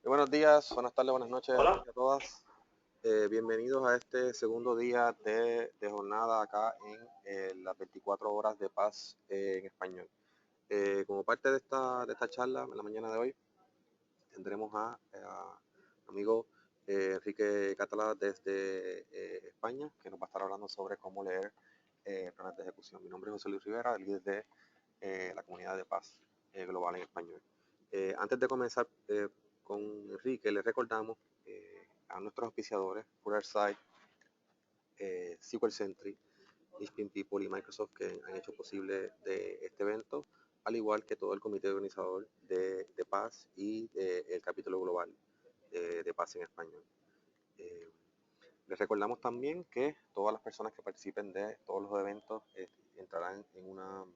Buenos días, buenas tardes, buenas noches a todos Hola. y a todas. Bienvenidos a este segundo día de jornada acá en las 24 horas de paz en español. Como parte de esta charla en la mañana de hoy, tendremos a amigo Enrique Catalá desde España, que nos va a estar hablando sobre cómo leer planes de ejecución. Mi nombre es José Luis Rivera, líder de la comunidad de paz global en español. Antes de comenzar con Enrique, les recordamos a nuestros auspiciadores, Pluralsight, SQL Sentry, Ispin People y Microsoft, que han hecho posible de este evento, al igual que todo el comité organizador de Paz y el capítulo global de Paz en español. Les recordamos también que todas las personas que participen de todos los eventos entrarán en unos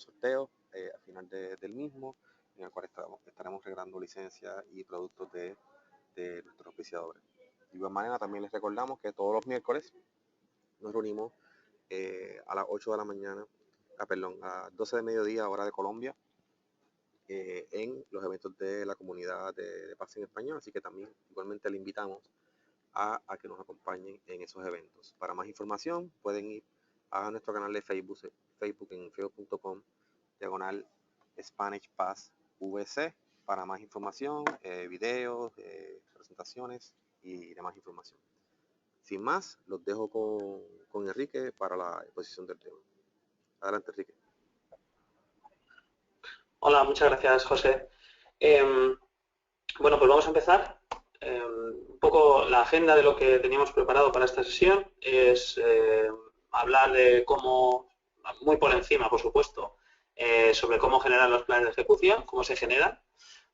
sorteos al final del mismo, en el cual estaremos regalando licencias y productos de nuestros auspiciadores. De igual manera, también les recordamos que todos los miércoles nos reunimos a las 8 de la mañana, a las 12 de mediodía, hora de Colombia, en los eventos de la comunidad de Paz en Español, así que también igualmente le invitamos a que nos acompañen en esos eventos. Para más información pueden ir a nuestro canal de Facebook en facebook.com/Spanish Paz VC para más información, videos, presentaciones y demás información. Sin más, los dejo con Enrique para la exposición del tema. Adelante, Enrique. Hola, muchas gracias, José. Bueno, pues vamos a empezar. Un poco la agenda de lo que teníamos preparado para esta sesión es hablar de cómo, muy por encima, por supuesto, sobre cómo generar los planes de ejecución, cómo se generan.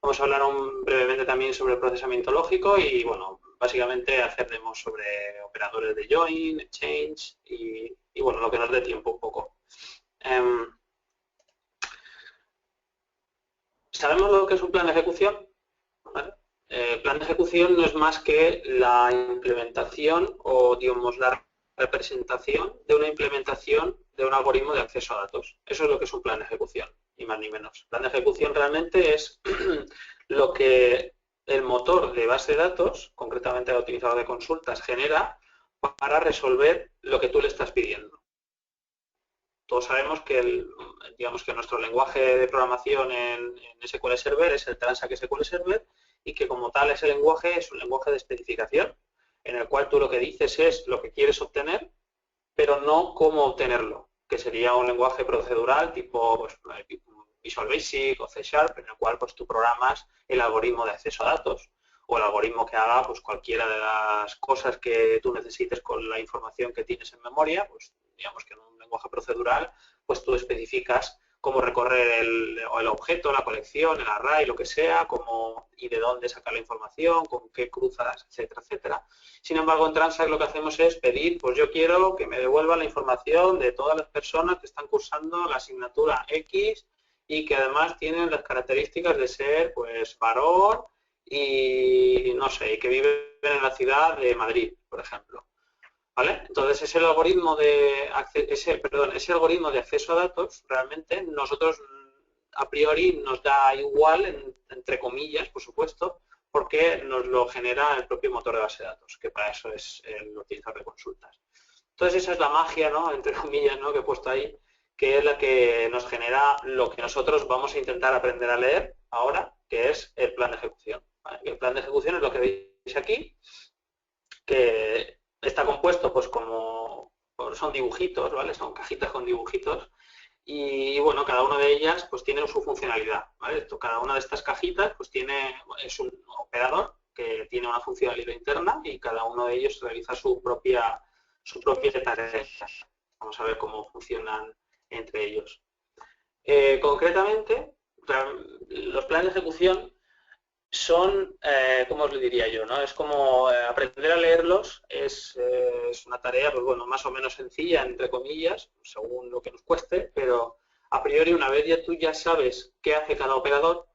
Vamos a hablar brevemente también sobre el procesamiento lógico y, bueno, básicamente hacer demos sobre operadores de join, change y bueno, lo que nos dé tiempo un poco. ¿Sabemos lo que es un plan de ejecución? ¿Vale? El plan de ejecución no es más que la implementación o, digamos, la representación de una implementación de un algoritmo de acceso a datos. Eso es lo que es un plan de ejecución, ni más ni menos. El plan de ejecución realmente es lo que el motor de base de datos, concretamente el utilizador de consultas, genera para resolver lo que tú le estás pidiendo. Todos sabemos que, digamos que nuestro lenguaje de programación en SQL Server es el Transact SQL Server y que como tal ese lenguaje es un lenguaje de especificación en el cual tú lo que dices es lo que quieres obtener, pero no cómo obtenerlo, que sería un lenguaje procedural tipo pues, Visual Basic o C# en el cual pues, tú programas el algoritmo de acceso a datos o el algoritmo que haga pues, cualquiera de las cosas que tú necesites con la información que tienes en memoria, pues digamos que en un lenguaje procedural, pues tú especificas cómo recorrer el objeto, la colección, el array, lo que sea, cómo y de dónde sacar la información, con qué cruzas, etcétera, etcétera. Sin embargo, en Transact lo que hacemos es pedir, pues yo quiero que me devuelvan la información de todas las personas que están cursando la asignatura X y que además tienen las características de ser, pues, varón y, no sé, que viven en la ciudad de Madrid, por ejemplo. ¿Vale? Entonces, ese algoritmo de acceso a datos, realmente nosotros a priori nos da igual, entre comillas, por supuesto, porque nos lo genera el propio motor de base de datos, que para eso es el utilizador de consultas. Entonces, esa es la magia, ¿no? Entre comillas, ¿no? Que he puesto ahí, que es la que nos genera lo que nosotros vamos a intentar aprender a leer ahora, que es el plan de ejecución. ¿Vale? El plan de ejecución es lo que veis aquí, que está compuesto pues como son dibujitos, ¿vale? Son cajitas con dibujitos y bueno, cada una de ellas pues tiene su funcionalidad, ¿vale? Cada una de estas cajitas pues es un operador que tiene una funcionalidad interna y cada uno de ellos realiza su propia tarea. Vamos a ver cómo funcionan entre ellos. Concretamente, los planes de ejecución son, ¿cómo os lo diría yo? ¿No? Es como aprender a leerlos, es una tarea, pues bueno, más o menos sencilla, entre comillas, según lo que nos cueste, pero a priori una vez ya tú ya sabes qué hace cada operador,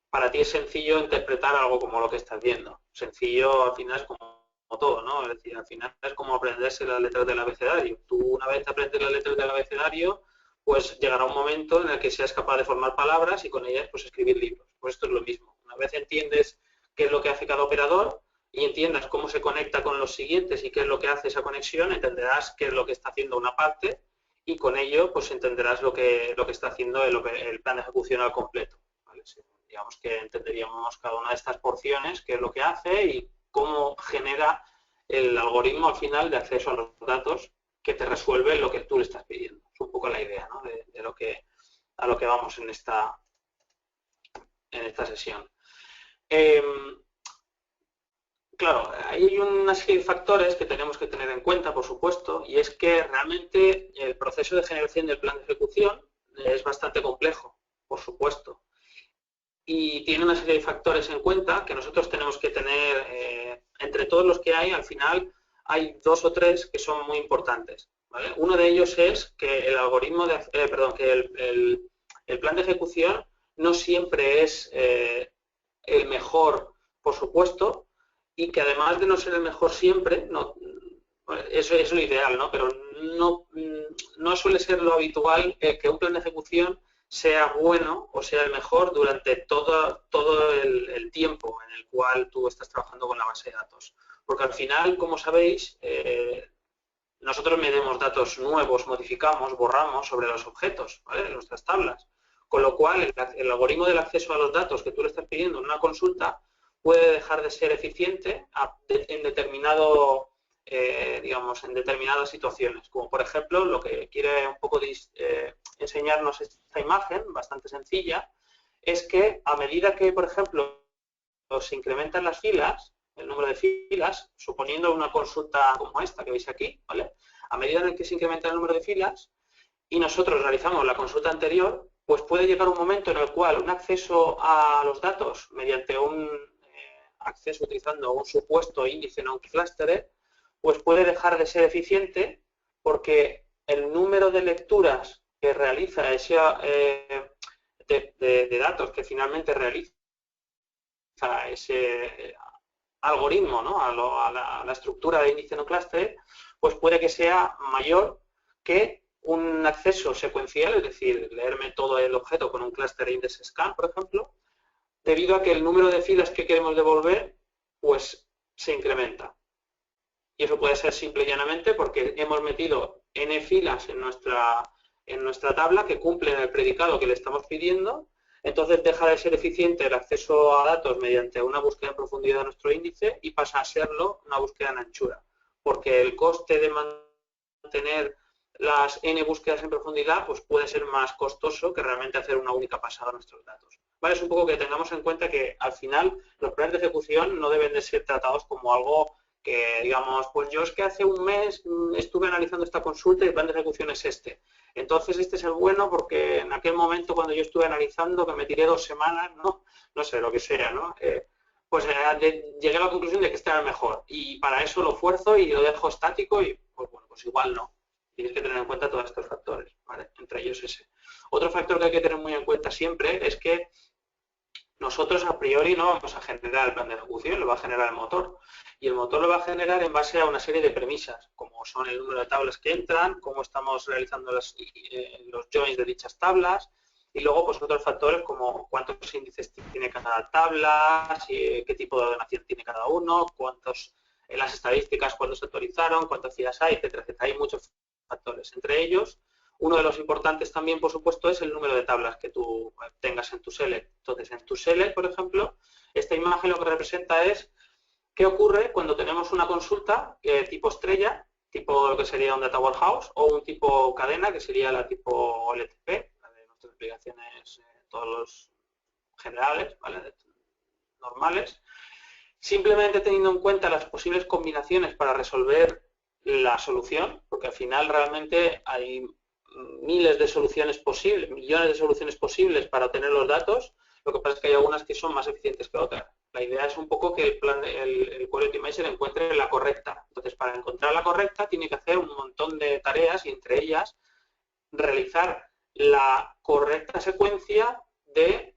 para ti es sencillo interpretar algo como lo que estás viendo. Sencillo al final es como todo, ¿no? Es decir, al final es como aprenderse las letras del abecedario. Tú una vez aprendes las letras del abecedario, pues llegará un momento en el que seas capaz de formar palabras y con ellas pues escribir libros. Pues esto es lo mismo. Una vez entiendes qué es lo que hace cada operador y entiendas cómo se conecta con los siguientes y qué es lo que hace esa conexión, entenderás qué es lo que está haciendo una parte y con ello pues entenderás lo que está haciendo el plan de ejecución al completo. ¿Vale? Digamos que entenderíamos cada una de estas porciones, qué es lo que hace y cómo genera el algoritmo al final de acceso a los datos que te resuelve lo que tú le estás pidiendo. Es un poco la idea, ¿no? A lo que vamos en esta sesión. Claro, hay una serie de factores que tenemos que tener en cuenta, por supuesto, y es que realmente el proceso de generación del plan de ejecución es bastante complejo, por supuesto. Y tiene una serie de factores en cuenta que nosotros tenemos que tener, entre todos los que hay, al final hay 2 o 3 que son muy importantes. ¿Vale? Uno de ellos es que el algoritmo el plan de ejecución no siempre es el mejor, por supuesto, y que además de no ser el mejor siempre, eso es lo ideal, ¿no? Pero no suele ser lo habitual que un plan de ejecución sea bueno o sea el mejor durante todo el tiempo en el cual tú estás trabajando con la base de datos. Porque al final, como sabéis, nosotros medimos datos nuevos, modificamos, borramos sobre los objetos, ¿vale? En nuestras tablas. Con lo cual, el algoritmo del acceso a los datos que tú le estás pidiendo en una consulta puede dejar de ser eficiente en en determinadas situaciones. Como por ejemplo, lo que quiere un poco enseñarnos esta imagen, bastante sencilla, es que a medida que, por ejemplo, se incrementan las filas, el número de filas, suponiendo una consulta como esta que veis aquí, ¿vale? A medida en que se incrementa el número de filas y nosotros realizamos la consulta anterior, pues puede llegar un momento en el cual un acceso a los datos mediante un acceso utilizando un supuesto índice non-clustered, pues puede dejar de ser eficiente porque el número de lecturas que realiza ese de datos que finalmente realiza ese algoritmo, ¿no? a la estructura de índice no cluster, pues puede que sea mayor que un acceso secuencial, es decir, leerme todo el objeto con un cluster index scan, por ejemplo, debido a que el número de filas que queremos devolver pues se incrementa. Y eso puede ser simple y llanamente porque hemos metido n filas en nuestra tabla que cumplen el predicado que le estamos pidiendo. Entonces deja de ser eficiente el acceso a datos mediante una búsqueda en profundidad de nuestro índice y pasa a serlo una búsqueda en anchura. Porque el coste de mantener las n búsquedas en profundidad pues puede ser más costoso que realmente hacer una única pasada a nuestros datos. ¿Vale? Es un poco que tengamos en cuenta que al final los planes de ejecución no deben de ser tratados como algo que digamos, pues yo es que hace un mes estuve analizando esta consulta y el plan de ejecución es este. Entonces este es el bueno porque en aquel momento cuando yo estuve analizando que me tiré 2 semanas, no sé, lo que sea, ¿no? Pues llegué a la conclusión de que este era el mejor y para eso lo fuerzo y lo dejo estático y pues bueno, pues igual no. Tienes que tener en cuenta todos estos factores, ¿vale? Entre ellos ese. Otro factor que hay que tener muy en cuenta siempre es que nosotros a priori no vamos a generar el plan de ejecución, lo va a generar el motor. Y el motor lo va a generar en base a una serie de premisas, como son el número de tablas que entran, cómo estamos realizando los joins de dichas tablas, y luego pues otros factores como cuántos índices tiene cada tabla, qué tipo de ordenación tiene cada uno, en las estadísticas cuándo se actualizaron, cuántas filas hay, etcétera, etcétera. Hay muchos factores. Entre ellos, uno de los importantes también, por supuesto, es el número de tablas que tú tengas en tu select. Entonces, en tu select, por ejemplo, esta imagen lo que representa es qué ocurre cuando tenemos una consulta tipo estrella, tipo lo que sería un data warehouse, o un tipo cadena, que sería la tipo LTP, la de nuestras aplicaciones, todos los generales, ¿vale? Normales. Simplemente teniendo en cuenta las posibles combinaciones para resolver la solución, porque al final realmente hay miles de soluciones posibles, millones de soluciones posibles para obtener los datos, lo que pasa es que hay algunas que son más eficientes que otras. La idea es un poco que el Query Optimizer encuentre la correcta. Entonces, para encontrar la correcta tiene que hacer un montón de tareas y entre ellas realizar la correcta secuencia de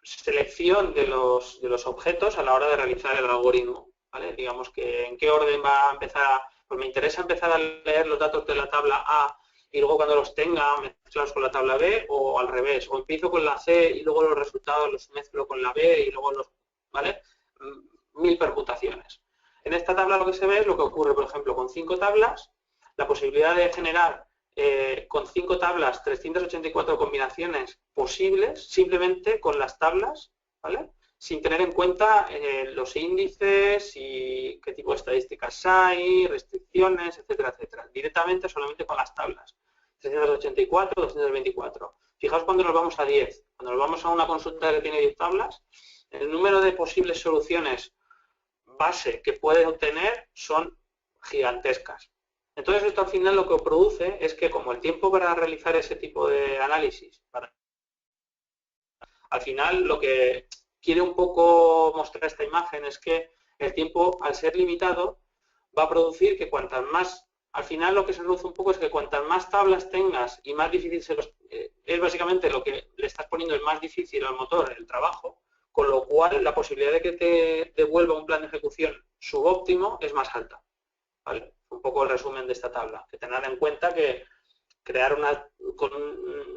selección de los objetos a la hora de realizar el algoritmo. ¿Vale? Digamos que en qué orden va a empezar pues me interesa empezar a leer los datos de la tabla A y luego cuando los tenga mezclarlos con la tabla B o al revés, o empiezo con la C y luego los resultados los mezclo con la B y luego los ¿vale? 1000 permutaciones. En esta tabla lo que se ve es lo que ocurre, por ejemplo, con 5 tablas, la posibilidad de generar con 5 tablas 384 combinaciones posibles simplemente con las tablas, ¿vale? Sin tener en cuenta los índices y qué tipo de estadísticas hay, restricciones, etcétera, etcétera. Directamente solamente con las tablas. 384, 224. Fijaos cuando nos vamos a 10. Cuando nos vamos a una consulta que tiene 10 tablas, el número de posibles soluciones base que puede obtener son gigantescas. Entonces esto al final lo que produce es que como el tiempo para realizar ese tipo de análisis, al final lo que quiere un poco mostrar esta imagen es que el tiempo al ser limitado va a producir que cuantas más, al final lo que se reduce un poco es que cuantas más tablas tengas y más difícil es básicamente lo que le estás poniendo el más difícil al motor el trabajo, con lo cual la posibilidad de que te devuelva un plan de ejecución subóptimo es más alta. ¿Vale? Un poco el resumen de esta tabla. Que tener en cuenta que crear una...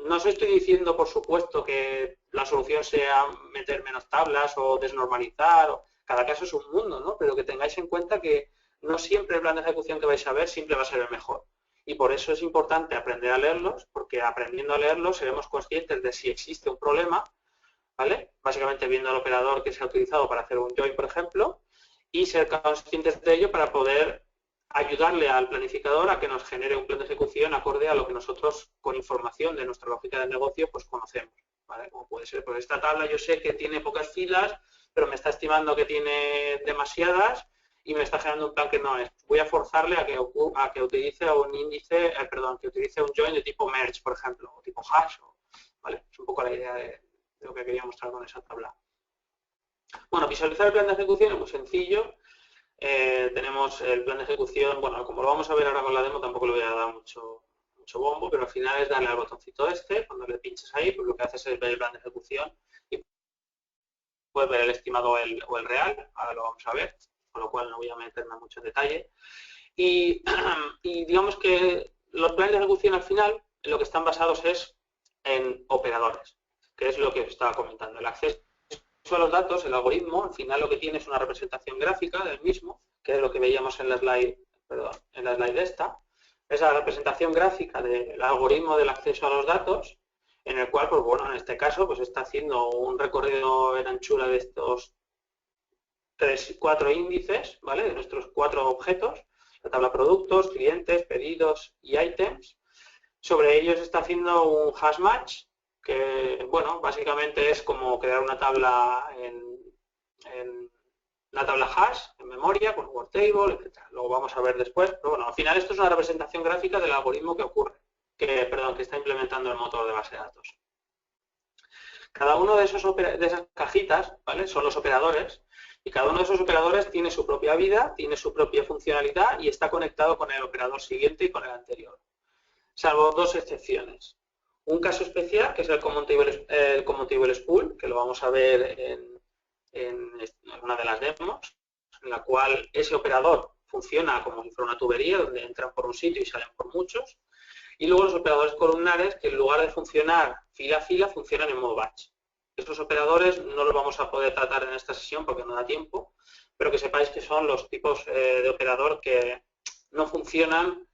no os estoy diciendo, por supuesto, que la solución sea meter menos tablas o desnormalizar. Cada caso es un mundo, ¿no? Pero que tengáis en cuenta que no siempre el plan de ejecución que vais a ver siempre va a ser el mejor. Y por eso es importante aprender a leerlos, porque aprendiendo a leerlos seremos conscientes de si existe un problema, ¿vale? Básicamente viendo el operador que se ha utilizado para hacer un join, por ejemplo, y ser conscientes de ello para poder ayudarle al planificador a que nos genere un plan de ejecución acorde a lo que nosotros, con información de nuestra lógica de negocio, pues conocemos, ¿vale? Como puede ser, pues esta tabla yo sé que tiene pocas filas, pero me está estimando que tiene demasiadas y me está generando un plan que no es. Voy a forzarle a que utilice un índice, que utilice un join de tipo merge, por ejemplo, o tipo hash, ¿vale? Es un poco la idea de lo que quería mostrar con esa tabla. Bueno, visualizar el plan de ejecución es muy sencillo. Tenemos el plan de ejecución, bueno, como lo vamos a ver ahora con la demo, tampoco le voy a dar mucho bombo, pero al final es darle al botoncito este, cuando le pinches ahí, pues lo que haces es ver el plan de ejecución y puedes ver el estimado o el real, ahora lo vamos a ver, con lo cual no voy a meterme mucho en detalle. Y digamos que los planes de ejecución al final, en lo que están basados es en operadores, que es lo que os estaba comentando. El acceso a los datos, el algoritmo, al final lo que tiene es una representación gráfica del mismo, que es lo que veíamos en la slide, de esta. Es la representación gráfica del algoritmo del acceso a los datos, en el cual, pues bueno, en este caso, pues está haciendo un recorrido en anchura de estos 4 índices, ¿vale? De nuestros 4 objetos, la tabla productos, clientes, pedidos y ítems. Sobre ellos está haciendo un hash match, que, bueno, básicamente es como crear una tabla en una tabla hash, en memoria, con un word table, etc. Luego vamos a ver después, pero bueno, al final esto es una representación gráfica del algoritmo que ocurre, que está implementando el motor de base de datos. Cada uno de esas cajitas, ¿vale? Son los operadores, y cada uno de esos operadores tiene su propia vida, tiene su propia funcionalidad y está conectado con el operador siguiente y con el anterior. Salvo 2 excepciones. Un caso especial, que es el Common Table Spool, que lo vamos a ver en una de las demos, en la cual ese operador funciona como si fuera una tubería, donde entran por un sitio y salen por muchos. Y luego los operadores columnares, que en lugar de funcionar fila a fila, funcionan en modo batch. Estos operadores no los vamos a poder tratar en esta sesión porque no da tiempo, pero que sepáis que son los tipos de operador que no funcionan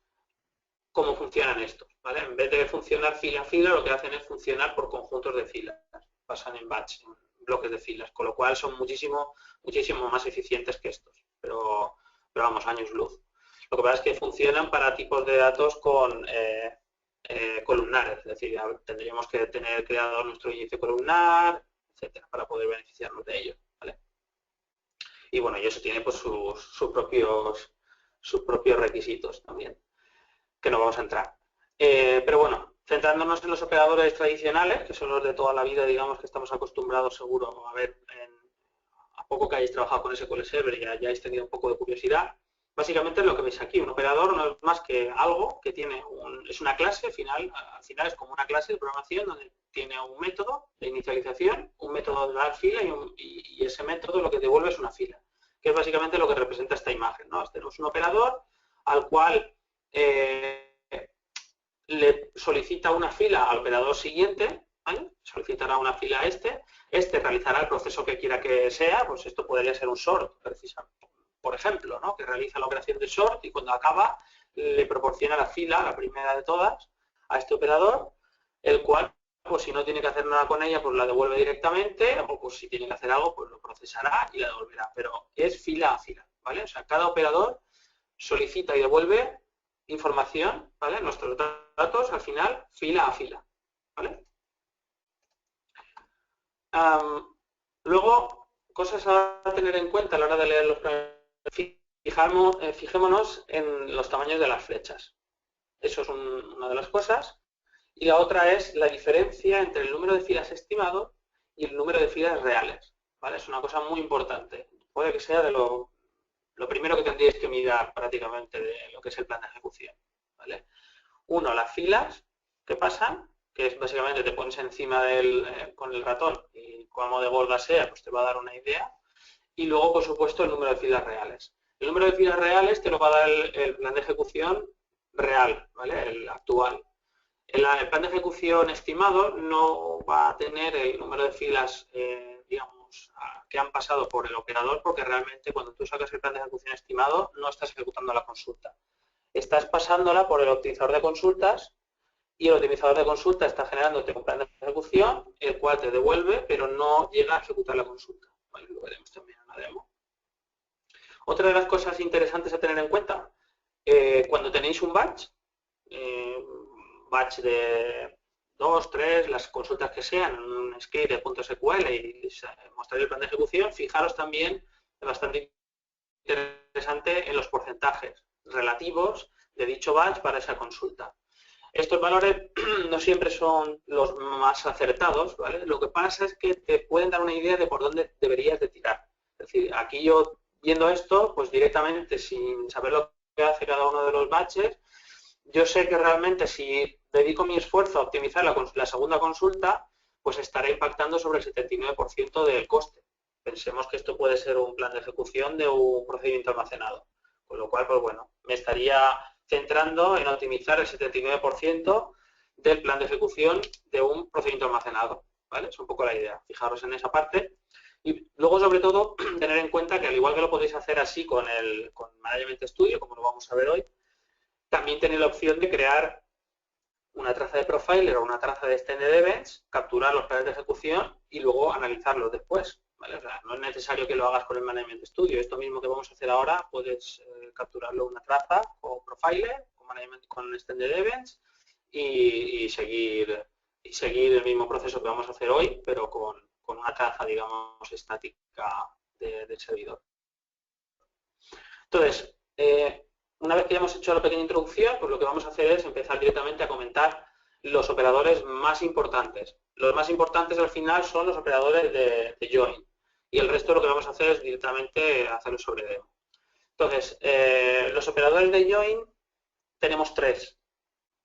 como funcionan estos, ¿vale? En vez de funcionar fila a fila, lo que hacen es funcionar por conjuntos de filas, pasan en batch, en bloques de filas, con lo cual son muchísimo más eficientes que estos, pero vamos, años luz. Lo que pasa es que funcionan para tipos de datos con columnares, es decir, tendríamos que tener creado nuestro índice columnar, etcétera, para poder beneficiarnos de ello, ¿vale? Y bueno, y eso tiene pues sus propios requisitos también, que no vamos a entrar. Pero bueno, centrándonos en los operadores tradicionales, que son los de toda la vida, digamos, que estamos acostumbrados seguro a ver, a poco que hayáis trabajado con SQL Server y hayáis tenido un poco de curiosidad, básicamente es lo que veis aquí. Un operador no es más que algo que tiene es una clase, al final es como una clase de programación donde tiene un método de inicialización, un método de dar fila y ese método lo que devuelve es una fila, que es básicamente lo que representa esta imagen, ¿no? Tenemos un operador al cual le solicita una fila al operador siguiente, ¿vale? Solicitará una fila a este realizará el proceso que quiera que sea, pues esto podría ser un sort, precisamente, por ejemplo, ¿no? Que realiza la operación de sort y cuando acaba le proporciona la fila, la primera de todas, a este operador, el cual, pues si no tiene que hacer nada con ella, pues la devuelve directamente, o pues si tiene que hacer algo, pues lo procesará y la devolverá, pero es fila a fila, ¿vale? O sea, cada operador solicita y devuelve información, ¿vale? Nuestros datos, al final, fila a fila, ¿vale? Luego, cosas a tener en cuenta a la hora de leer los planes. Fijémonos en los tamaños de las flechas. Eso es una de las cosas. Y la otra es la diferencia entre el número de filas estimado y el número de filas reales, ¿vale? Es una cosa muy importante. Puede que sea de lo primero que tendríais que mirar prácticamente de lo que es el plan de ejecución, ¿vale? Uno, las filas que pasan, que es básicamente te pones encima con el ratón y como de gorda sea, pues te va a dar una idea. Y luego, por supuesto, el número de filas reales. El número de filas reales te lo va a dar el plan de ejecución real, ¿vale? El actual. El plan de ejecución estimado no va a tener el número de filas, digamos, que han pasado por el operador, porque realmente cuando tú sacas el plan de ejecución estimado no estás ejecutando la consulta. Estás pasándola por el optimizador de consultas y el optimizador de consulta está generándote un plan de ejecución, el cual te devuelve, pero no llega a ejecutar la consulta. Vale, lo veremos también en la demo. Otra de las cosas interesantes a tener en cuenta, cuando tenéis un batch de 2, 3, las consultas que sean, en un script de .sql y mostrar el plan de ejecución, fijaros también, bastante interesante, en los porcentajes relativos de dicho batch para esa consulta. Estos valores no siempre son los más acertados, ¿vale? Lo que pasa es que te pueden dar una idea de por dónde deberías de tirar. Es decir, aquí yo viendo esto, pues directamente sin saber lo que hace cada uno de los batches, yo sé que realmente si dedico mi esfuerzo a optimizar la segunda consulta, pues estaré impactando sobre el 79% del coste. Pensemos que esto puede ser un plan de ejecución de un procedimiento almacenado. Con lo cual, pues bueno, me estaría centrando en optimizar el 79% del plan de ejecución de un procedimiento almacenado, ¿vale? Es un poco la idea, fijaros en esa parte. Y luego, sobre todo, tener en cuenta que al igual que lo podéis hacer así con Management Studio, como lo vamos a ver hoy, también tenéis la opción de crear una traza de profiler o una traza de extended events, capturar los planes de ejecución y luego analizarlos después, ¿vale? O sea, no es necesario que lo hagas con el Management Studio. Esto mismo que vamos a hacer ahora, puedes capturarlo una traza con profiler, con extended events y seguir el mismo proceso que vamos a hacer hoy, pero con una traza, digamos, estática del servidor. Entonces, una vez que ya hemos hecho la pequeña introducción, pues lo que vamos a hacer es empezar directamente a comentar los operadores más importantes. Los más importantes al final son los operadores de join y el resto lo que vamos a hacer es directamente hacerlo sobre demo. Entonces, los operadores de join tenemos 3.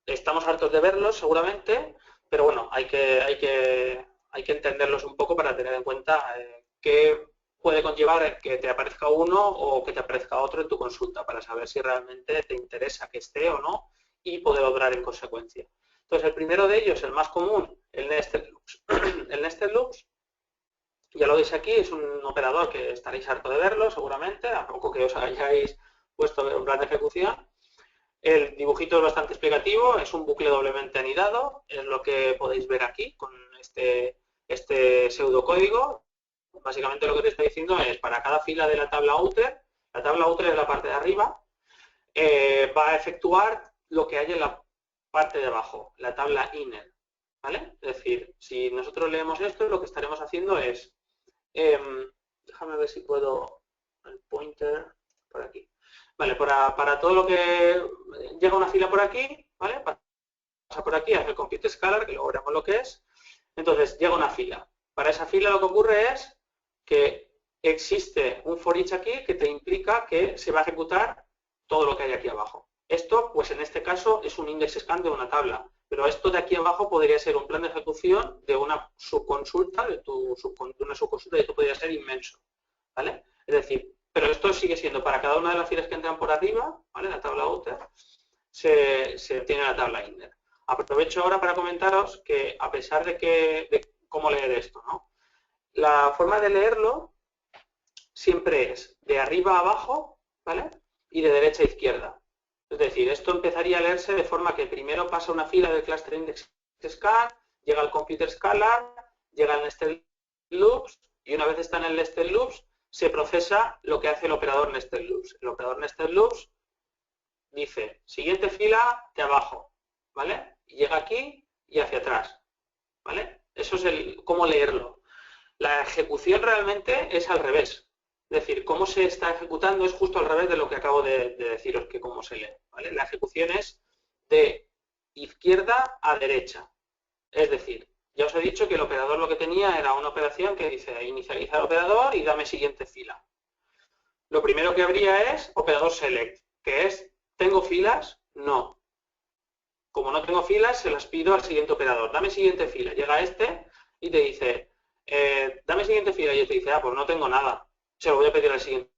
Estamos hartos de verlos seguramente, pero bueno, hay que entenderlos un poco para tener en cuenta qué puede conllevar que te aparezca uno o que te aparezca otro en tu consulta para saber si realmente te interesa que esté o no y poder obrar en consecuencia. Entonces, el primero de ellos, el más común, el Nested Loops. El Nested Loops, ya lo veis aquí, es un operador que estaréis harto de verlo seguramente, a poco que os hayáis puesto un plan de ejecución. El dibujito es bastante explicativo, es un bucle doblemente anidado, es lo que podéis ver aquí con este pseudocódigo. Básicamente lo que te está diciendo es para cada fila de la tabla outer es la parte de arriba, va a efectuar lo que hay en la parte de abajo, la tabla inner, ¿vale? Es decir, si nosotros leemos esto, lo que estaremos haciendo es, déjame ver si puedo, el pointer por aquí. Vale, para todo lo que llega una fila por aquí, ¿vale? Pasa por aquí, hace el compute scalar, que luego veremos lo que es. Entonces, llega una fila. Para esa fila lo que ocurre es que existe un for each aquí que te implica que se va a ejecutar todo lo que hay aquí abajo. Esto, pues en este caso, es un index scan de una tabla, pero esto de aquí abajo podría ser un plan de ejecución de una subconsulta, una subconsulta que podría ser inmenso, ¿vale? Es decir, pero esto sigue siendo para cada una de las filas que entran por arriba, ¿vale? La tabla outer, se tiene la tabla inner. Aprovecho ahora para comentaros que a pesar de cómo leer esto, ¿no? La forma de leerlo siempre es de arriba a abajo, ¿vale? Y de derecha a izquierda. Es decir, esto empezaría a leerse de forma que primero pasa una fila del cluster index scan, llega al computer scalar, llega al nested loops y una vez está en el nested loops se procesa lo que hace el operador nested loops. El operador nested loops dice siguiente fila de abajo, ¿vale? Y llega aquí y hacia atrás, ¿vale? Eso es cómo leerlo. La ejecución realmente es al revés. Es decir, cómo se está ejecutando es justo al revés de lo que acabo de deciros que cómo se lee, ¿vale? La ejecución es de izquierda a derecha. Es decir, ya os he dicho que el operador lo que tenía era una operación que dice inicializar operador y dame siguiente fila. Lo primero que habría es operador select, que es ¿tengo filas? No. Como no tengo filas, se las pido al siguiente operador. Dame siguiente fila. Llega este y te dice, dame siguiente fila. Y te dice, pues no tengo nada. Se lo voy a pedir al siguiente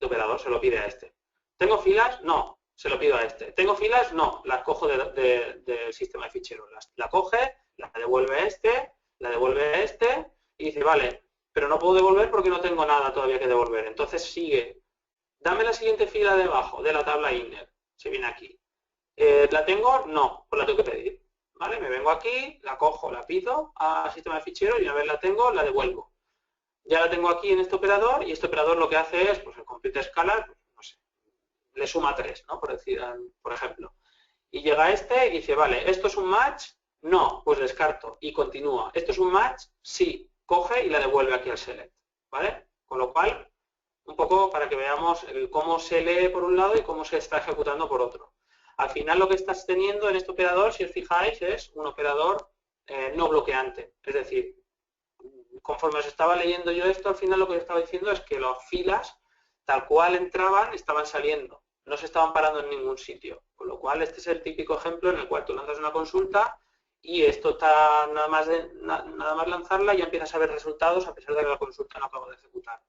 operador, se lo pide a este. ¿Tengo filas? No, se lo pido a este. ¿Tengo filas? No, las cojo del sistema de ficheros. La coge, la devuelve a este, la devuelve a este y dice, vale, pero no puedo devolver porque no tengo nada todavía que devolver. Entonces sigue, dame la siguiente fila debajo de la tabla inner. Se viene aquí. ¿La tengo? No, pues la tengo que pedir. ¿Vale? Me vengo aquí, la cojo, la pido al sistema de ficheros y una vez la tengo, la devuelvo. Ya la tengo aquí en este operador y este operador lo que hace es, pues el computer scalar, pues, no sé, le suma 3, ¿no? Por ejemplo. Y llega este y dice, vale, ¿esto es un match? No, pues descarto y continúa. ¿Esto es un match? Sí, coge y la devuelve aquí al select, ¿vale? Con lo cual, un poco para que veamos cómo se lee por un lado y cómo se está ejecutando por otro. Al final lo que estás teniendo en este operador, si os fijáis, es un operador no bloqueante. Es decir, conforme os estaba leyendo yo esto, al final lo que os estaba diciendo es que las filas, tal cual entraban, estaban saliendo. No se estaban parando en ningún sitio. Con lo cual, este es el típico ejemplo en el cual tú lanzas una consulta y esto está nada más lanzarla y ya empiezas a ver resultados a pesar de que la consulta no acaba de ejecutar.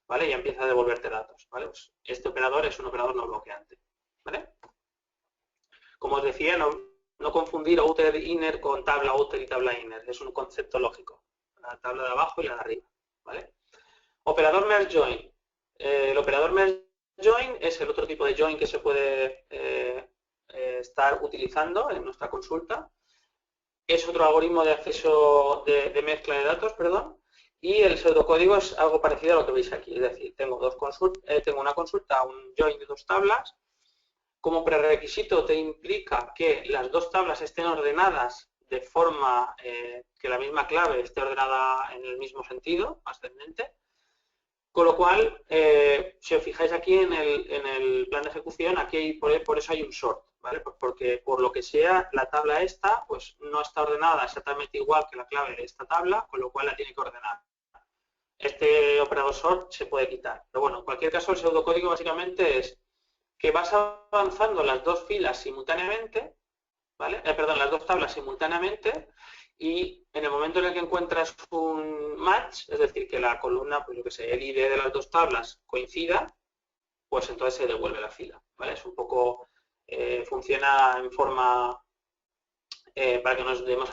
¿Vale? Y ya empieza a devolverte datos. ¿Vale? Pues este operador es un operador no bloqueante. ¿Vale? Como os decía, no confundir outer inner con tabla outer y tabla inner. Es un concepto lógico. La tabla de abajo y la de arriba. ¿Vale? Operador merge join. El operador merge join es el otro tipo de join que se puede estar utilizando en nuestra consulta. Es otro algoritmo de acceso de mezcla de datos, perdón. Y el pseudocódigo es algo parecido a lo que veis aquí. Es decir, tengo una consulta, un join de dos tablas. Como prerequisito te implica que las dos tablas estén ordenadas de forma que la misma clave esté ordenada en el mismo sentido, ascendente. Con lo cual, si os fijáis aquí en el plan de ejecución, aquí por eso hay un sort, ¿vale? Porque por lo que sea, la tabla esta pues no está ordenada exactamente igual que la clave de esta tabla, con lo cual la tiene que ordenar. Este operador sort se puede quitar. Pero bueno, en cualquier caso, el pseudocódigo básicamente es que vas avanzando las dos filas simultáneamente, ¿vale? Perdón, las dos tablas simultáneamente y en el momento en el que encuentras un match, es decir, que la columna, pues yo que sé, el ID de las dos tablas coincida, pues entonces se devuelve la fila, ¿vale? Es un poco, funciona en forma, para que nos demos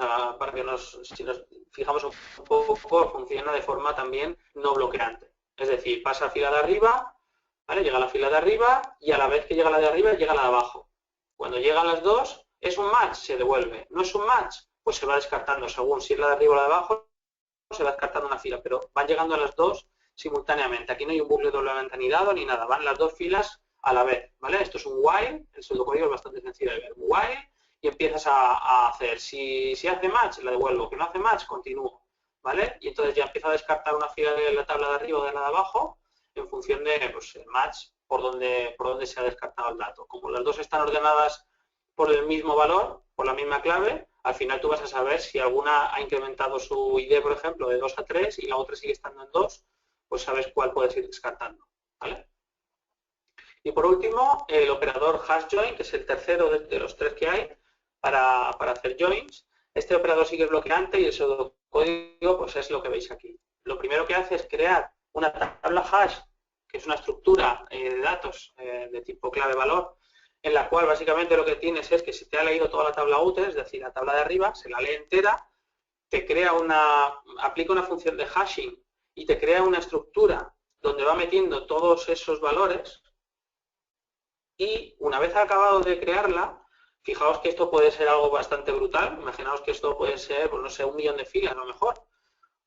si nos fijamos un poco, funciona de forma también no bloqueante. Es decir, pasa a fila de arriba, ¿vale? Llega a la fila de arriba y a la vez que llega la de arriba, llega la de abajo. Cuando llegan las dos, ¿es un match? Se devuelve. ¿No es un match? Pues se va descartando según si es la de arriba o la de abajo, se va descartando una fila, pero van llegando las dos simultáneamente. Aquí no hay un bucle doblemente anidado ni nada, van las dos filas a la vez, ¿vale? Esto es un while, el pseudocódigo es bastante sencillo de ver. While y empiezas a hacer, si hace match, la devuelvo, que no hace match, continúo, ¿vale? Y entonces ya empieza a descartar una fila de la tabla de arriba o de la de abajo en función de pues, el match por donde se ha descartado el dato. Como las dos están ordenadas por el mismo valor, por la misma clave, al final tú vas a saber si alguna ha incrementado su ID, por ejemplo, de 2 a 3 y la otra sigue estando en 2, pues sabes cuál puedes ir descartando, ¿vale? Y por último, el operador hash join, que es el tercero de los tres que hay para hacer joins. Este operador sí que es bloqueante y el pseudocódigo pues es lo que veis aquí. Lo primero que hace es crear una tabla hash, que es una estructura de datos de tipo clave-valor, en la cual básicamente lo que tienes es que si te ha leído toda la tabla outer, es decir, la tabla de arriba, se la lee entera, te crea aplica una función de hashing y te crea una estructura donde va metiendo todos esos valores, y una vez acabado de crearla, fijaos que esto puede ser algo bastante brutal. Imaginaos que esto puede ser, pues no sé, 1 millón de filas a lo mejor,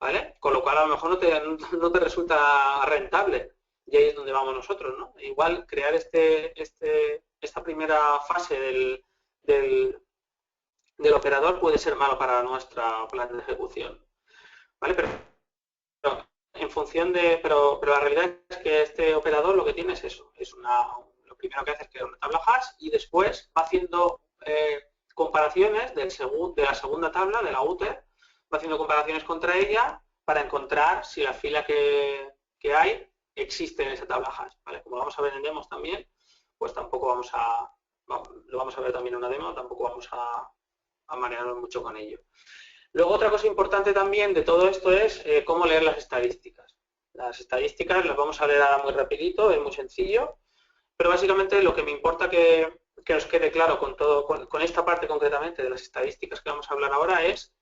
¿vale? Con lo cual a lo mejor no te resulta rentable. Y ahí es donde vamos nosotros, ¿no? Igual crear esta primera fase del operador puede ser malo para nuestra plan de ejecución, ¿vale? Pero en función de, pero la realidad es que este operador lo que tiene es eso, lo primero que hace es crear una tabla hash y después va haciendo comparaciones de la segunda tabla, de la outer, va haciendo comparaciones contra ella para encontrar si la fila que hay existe en esa tabla hash, ¿vale? Como vamos a ver en demos también, pues tampoco lo vamos a ver también en una demo, tampoco vamos a marearnos mucho con ello. Luego, otra cosa importante también de todo esto es cómo leer las estadísticas. Las estadísticas las vamos a leer ahora muy rapidito, es muy sencillo, pero básicamente lo que me importa que os quede claro con esta parte concretamente de las estadísticas que vamos a hablar ahora es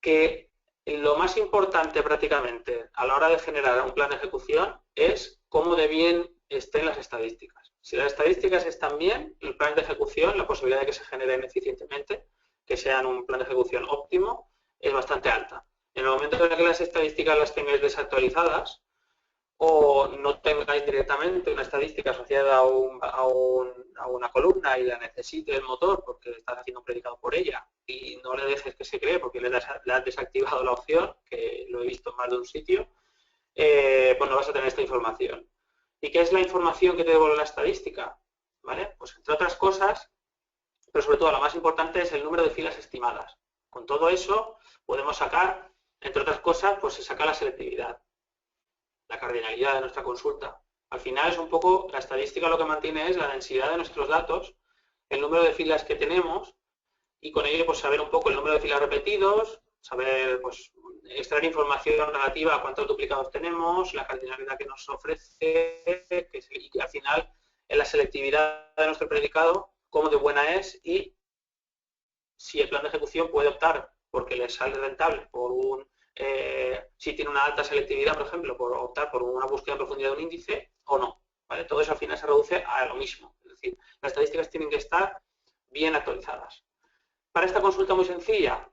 que lo más importante prácticamente a la hora de generar un plan de ejecución es cómo de bien estén las estadísticas. Si las estadísticas están bien, el plan de ejecución, la posibilidad de que se generen eficientemente, que sean un plan de ejecución óptimo, es bastante alta. En el momento en que las estadísticas las tengáis desactualizadas o no tengáis directamente una estadística asociada a una columna y la necesite el motor porque estás haciendo un predicado por ella y no le dejes que se cree porque le has desactivado la opción, que lo he visto en más de un sitio, pues no vas a tener esta información. ¿Y qué es la información que te devuelve la estadística? ¿Vale? Pues entre otras cosas, pero sobre todo la más importante es el número de filas estimadas. Con todo eso podemos sacar, entre otras cosas, pues se saca la selectividad, la cardinalidad de nuestra consulta. Al final es un poco, la estadística lo que mantiene es la densidad de nuestros datos, el número de filas que tenemos y con ello pues saber un poco el número de filas repetidos, saber pues extraer información relativa a cuántos duplicados tenemos, la cardinalidad que nos ofrece y al final en la selectividad de nuestro predicado, cómo de buena es y si el plan de ejecución puede optar porque le sale rentable por si tiene una alta selectividad, por ejemplo, por optar por una búsqueda en profundidad de un índice o no, ¿vale? Todo eso al final se reduce a lo mismo, es decir, las estadísticas tienen que estar bien actualizadas. Para esta consulta muy sencilla,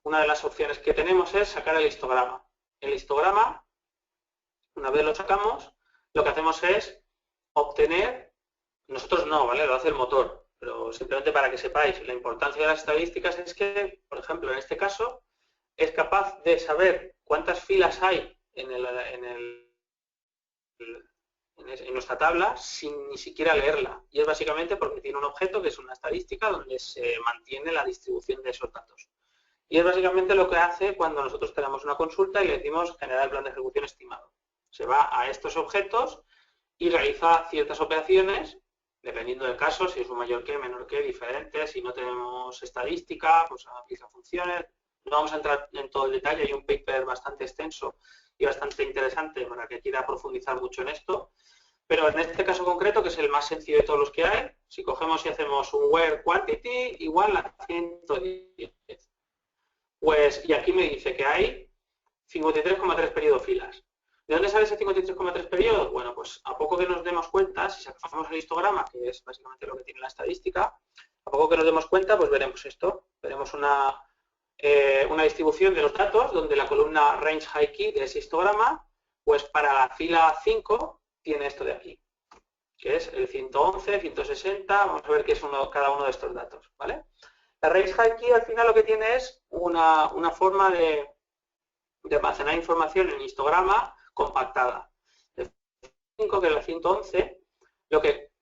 una de las opciones que tenemos es sacar el histograma. El histograma, una vez lo sacamos, lo que hacemos es obtener, nosotros no, ¿vale? Lo hace el motor, pero simplemente para que sepáis, la importancia de las estadísticas es que, por ejemplo, en este caso, es capaz de saber cuántas filas hay en nuestra tabla sin ni siquiera leerla. Y es básicamente porque tiene un objeto que es una estadística donde se mantiene la distribución de esos datos. Y es básicamente lo que hace cuando nosotros tenemos una consulta y le decimos generar el plan de ejecución estimado. Se va a estos objetos y realiza ciertas operaciones, dependiendo del caso, si es un mayor que, menor que, diferente, si no tenemos estadística, pues aplica funciones. No vamos a entrar en todo el detalle, hay un paper bastante extenso y bastante interesante para que quiera profundizar mucho en esto. Pero en este caso concreto, que es el más sencillo de todos los que hay, si cogemos y hacemos un where quantity igual a 110. Pues, y aquí me dice que hay 53,3 periodo filas. ¿De dónde sale ese 53,3 periodos? Bueno, pues a poco que nos demos cuenta, si sacamos el histograma, que es básicamente lo que tiene la estadística, a poco que nos demos cuenta, pues veremos esto. Veremos una distribución de los datos donde la columna range high key de ese histograma, pues para la fila 5 tiene esto de aquí, que es el 111, 160, vamos a ver qué es cada uno de estos datos, ¿vale? La range high key al final lo que tiene es una forma de almacenar información en histograma compactada. De 5, que es la 111,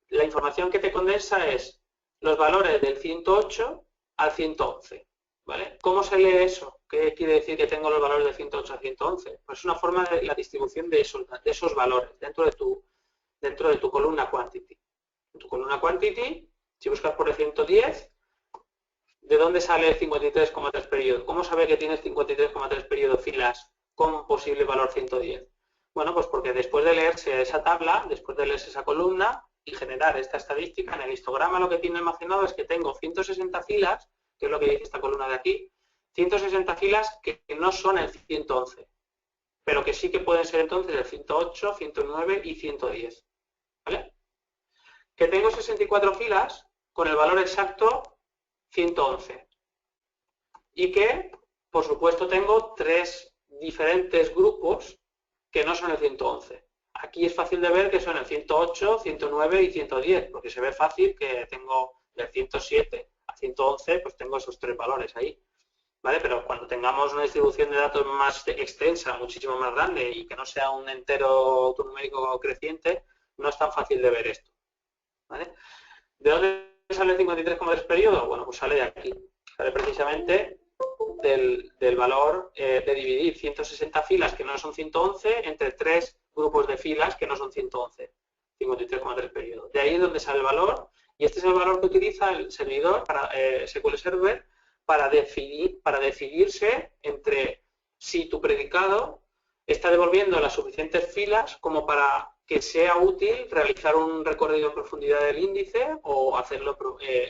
la información que te condensa es los valores del 108 al 111. ¿Vale? ¿Cómo se lee eso? ¿Qué quiere decir que tengo los valores de 108 a 111? Pues es una forma de la distribución de esos valores dentro de tu columna quantity. En tu columna quantity, si buscas por el 110, ¿de dónde sale el 53,3 periodo? ¿Cómo sabe que tienes 53,3 periodo filas con posible valor 110? Bueno, pues porque después de leerse esa tabla, después de leerse esa columna, y generar esta estadística, en el histograma lo que tiene almacenado es que tengo 160 filas, que es lo que dice esta columna de aquí, 160 filas que no son el 111, pero que sí que pueden ser entonces el 108, 109 y 110. ¿Vale? Que tengo 64 filas con el valor exacto 111. Y que, por supuesto, tengo 3 diferentes grupos que no son el 111. Aquí es fácil de ver que son el 108, 109 y 110, porque se ve fácil que tengo del 107 a 111, pues tengo esos 3 valores ahí. ¿Vale? Pero cuando tengamos una distribución de datos más extensa, muchísimo más grande y que no sea un entero autonumérico creciente, no es tan fácil de ver esto. ¿Vale? ¿De dónde sale el 53,3 periodo? Bueno, pues sale de aquí. Sale precisamente del valor de dividir 160 filas que no son 111 entre 3 grupos de filas que no son 111. 53,3 periodo. De ahí es donde sale el valor y este es el valor que utiliza el servidor para SQL Server para decidirse entre si tu predicado está devolviendo las suficientes filas como para que sea útil realizar un recorrido en profundidad del índice o hacerlo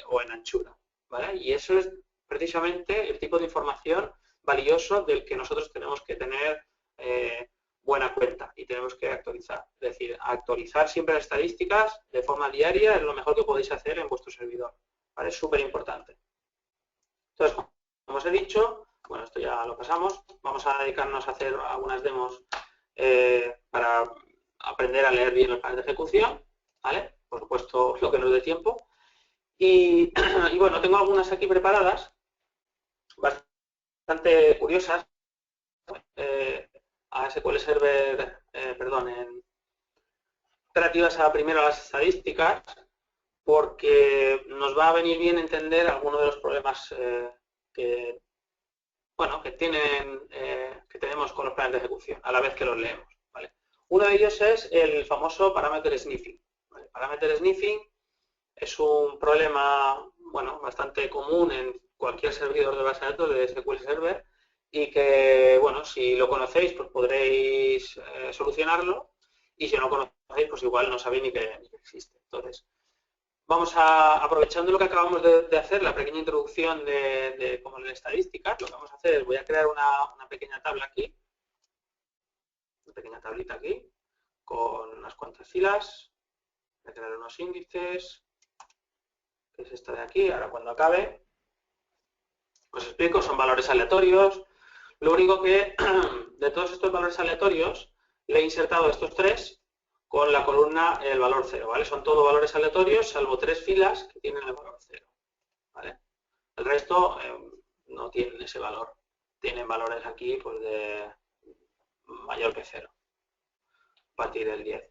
o en anchura. ¿Vale? Y eso es precisamente el tipo de información valioso del que nosotros tenemos que tener buena cuenta y tenemos que actualizar. Es decir, actualizar siempre las estadísticas de forma diaria es lo mejor que podéis hacer en vuestro servidor. ¿Vale? Es súper importante. Entonces, como os he dicho, bueno, esto ya lo pasamos, vamos a dedicarnos a hacer algunas demos para aprender a leer bien los planes de ejecución, ¿vale? Por supuesto, lo que nos dé tiempo. Y bueno, tengo algunas aquí preparadas, bastante curiosas, a SQL Server, relativas primero a las estadísticas, porque nos va a venir bien entender algunos de los problemas que tenemos con los planes de ejecución a la vez que los leemos. ¿Vale? Uno de ellos es el famoso parameter sniffing. ¿Vale? Parameter sniffing es un problema bastante común en cualquier servidor de base de datos de SQL Server y que, bueno, si lo conocéis, pues podréis solucionarlo y si no lo conocéis, pues igual no sabéis ni que existe. Entonces, aprovechando lo que acabamos de hacer, la pequeña introducción de cómo leer estadísticas, lo que vamos a hacer es voy a crear una pequeña tabla aquí, una pequeña tablita aquí, con unas cuantas filas, voy a crear unos índices, que es esta de aquí, ahora cuando acabe, os explico, son valores aleatorios, lo único que de todos estos valores aleatorios le he insertado estos 3 con la columna el valor 0, ¿vale? Son todos valores aleatorios, salvo 3 filas que tienen el valor 0, ¿vale? El resto no tienen ese valor. Tienen valores aquí pues de mayor que 0, a partir del 10.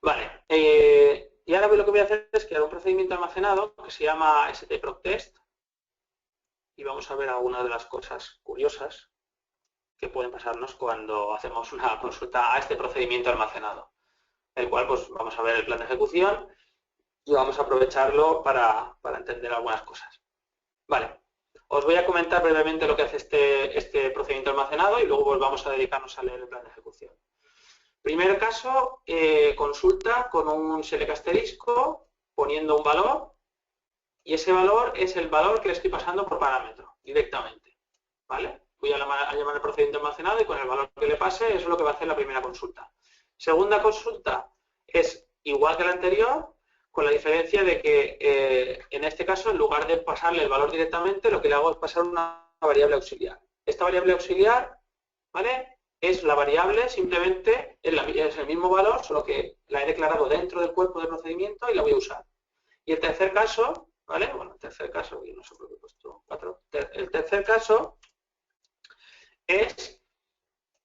Vale, y ahora lo que voy a hacer es crear un procedimiento almacenado que se llama stproctest y vamos a ver algunas de las cosas curiosas que pueden pasarnos cuando hacemos una consulta a este procedimiento almacenado, el cual pues vamos a ver el plan de ejecución y vamos a aprovecharlo para entender algunas cosas. Vale, os voy a comentar brevemente lo que hace este procedimiento almacenado y luego vamos a dedicarnos a leer el plan de ejecución. Primer caso, consulta con un select asterisco poniendo un valor y ese valor es el valor que le estoy pasando por parámetro directamente. ¿Vale? Voy a llamar el procedimiento almacenado y con el valor que le pase eso es lo que va a hacer la primera consulta. Segunda consulta es igual que la anterior, con la diferencia de que en este caso, en lugar de pasarle el valor directamente, lo que le hago es pasar una variable auxiliar. Esta variable auxiliar, ¿vale?, es la variable, simplemente es el mismo valor, solo que la he declarado dentro del cuerpo del procedimiento y la voy a usar. Y el tercer caso, ¿vale? Bueno, el tercer caso, no sé por qué he puesto 4. El tercer caso es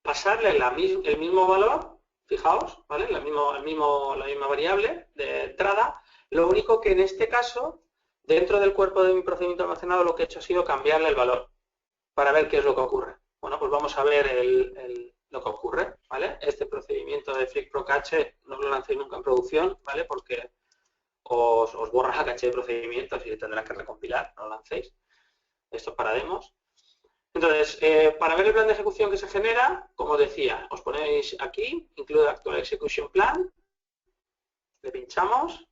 pasarle el mismo valor, fijaos, ¿vale? La misma variable de entrada, lo único que en este caso, dentro del cuerpo de mi procedimiento almacenado, lo que he hecho ha sido cambiarle el valor para ver qué es lo que ocurre. Bueno, pues vamos a ver lo que ocurre, ¿vale? Este procedimiento de flick-pro-cache no lo lancéis nunca en producción, ¿vale? Porque os borra la caché de procedimientos y tendrán que recompilar, no lo lancéis. Esto es para demos. Entonces, para ver el plan de ejecución que se genera, como os decía, os ponéis aquí, include actual execution plan, Le pinchamos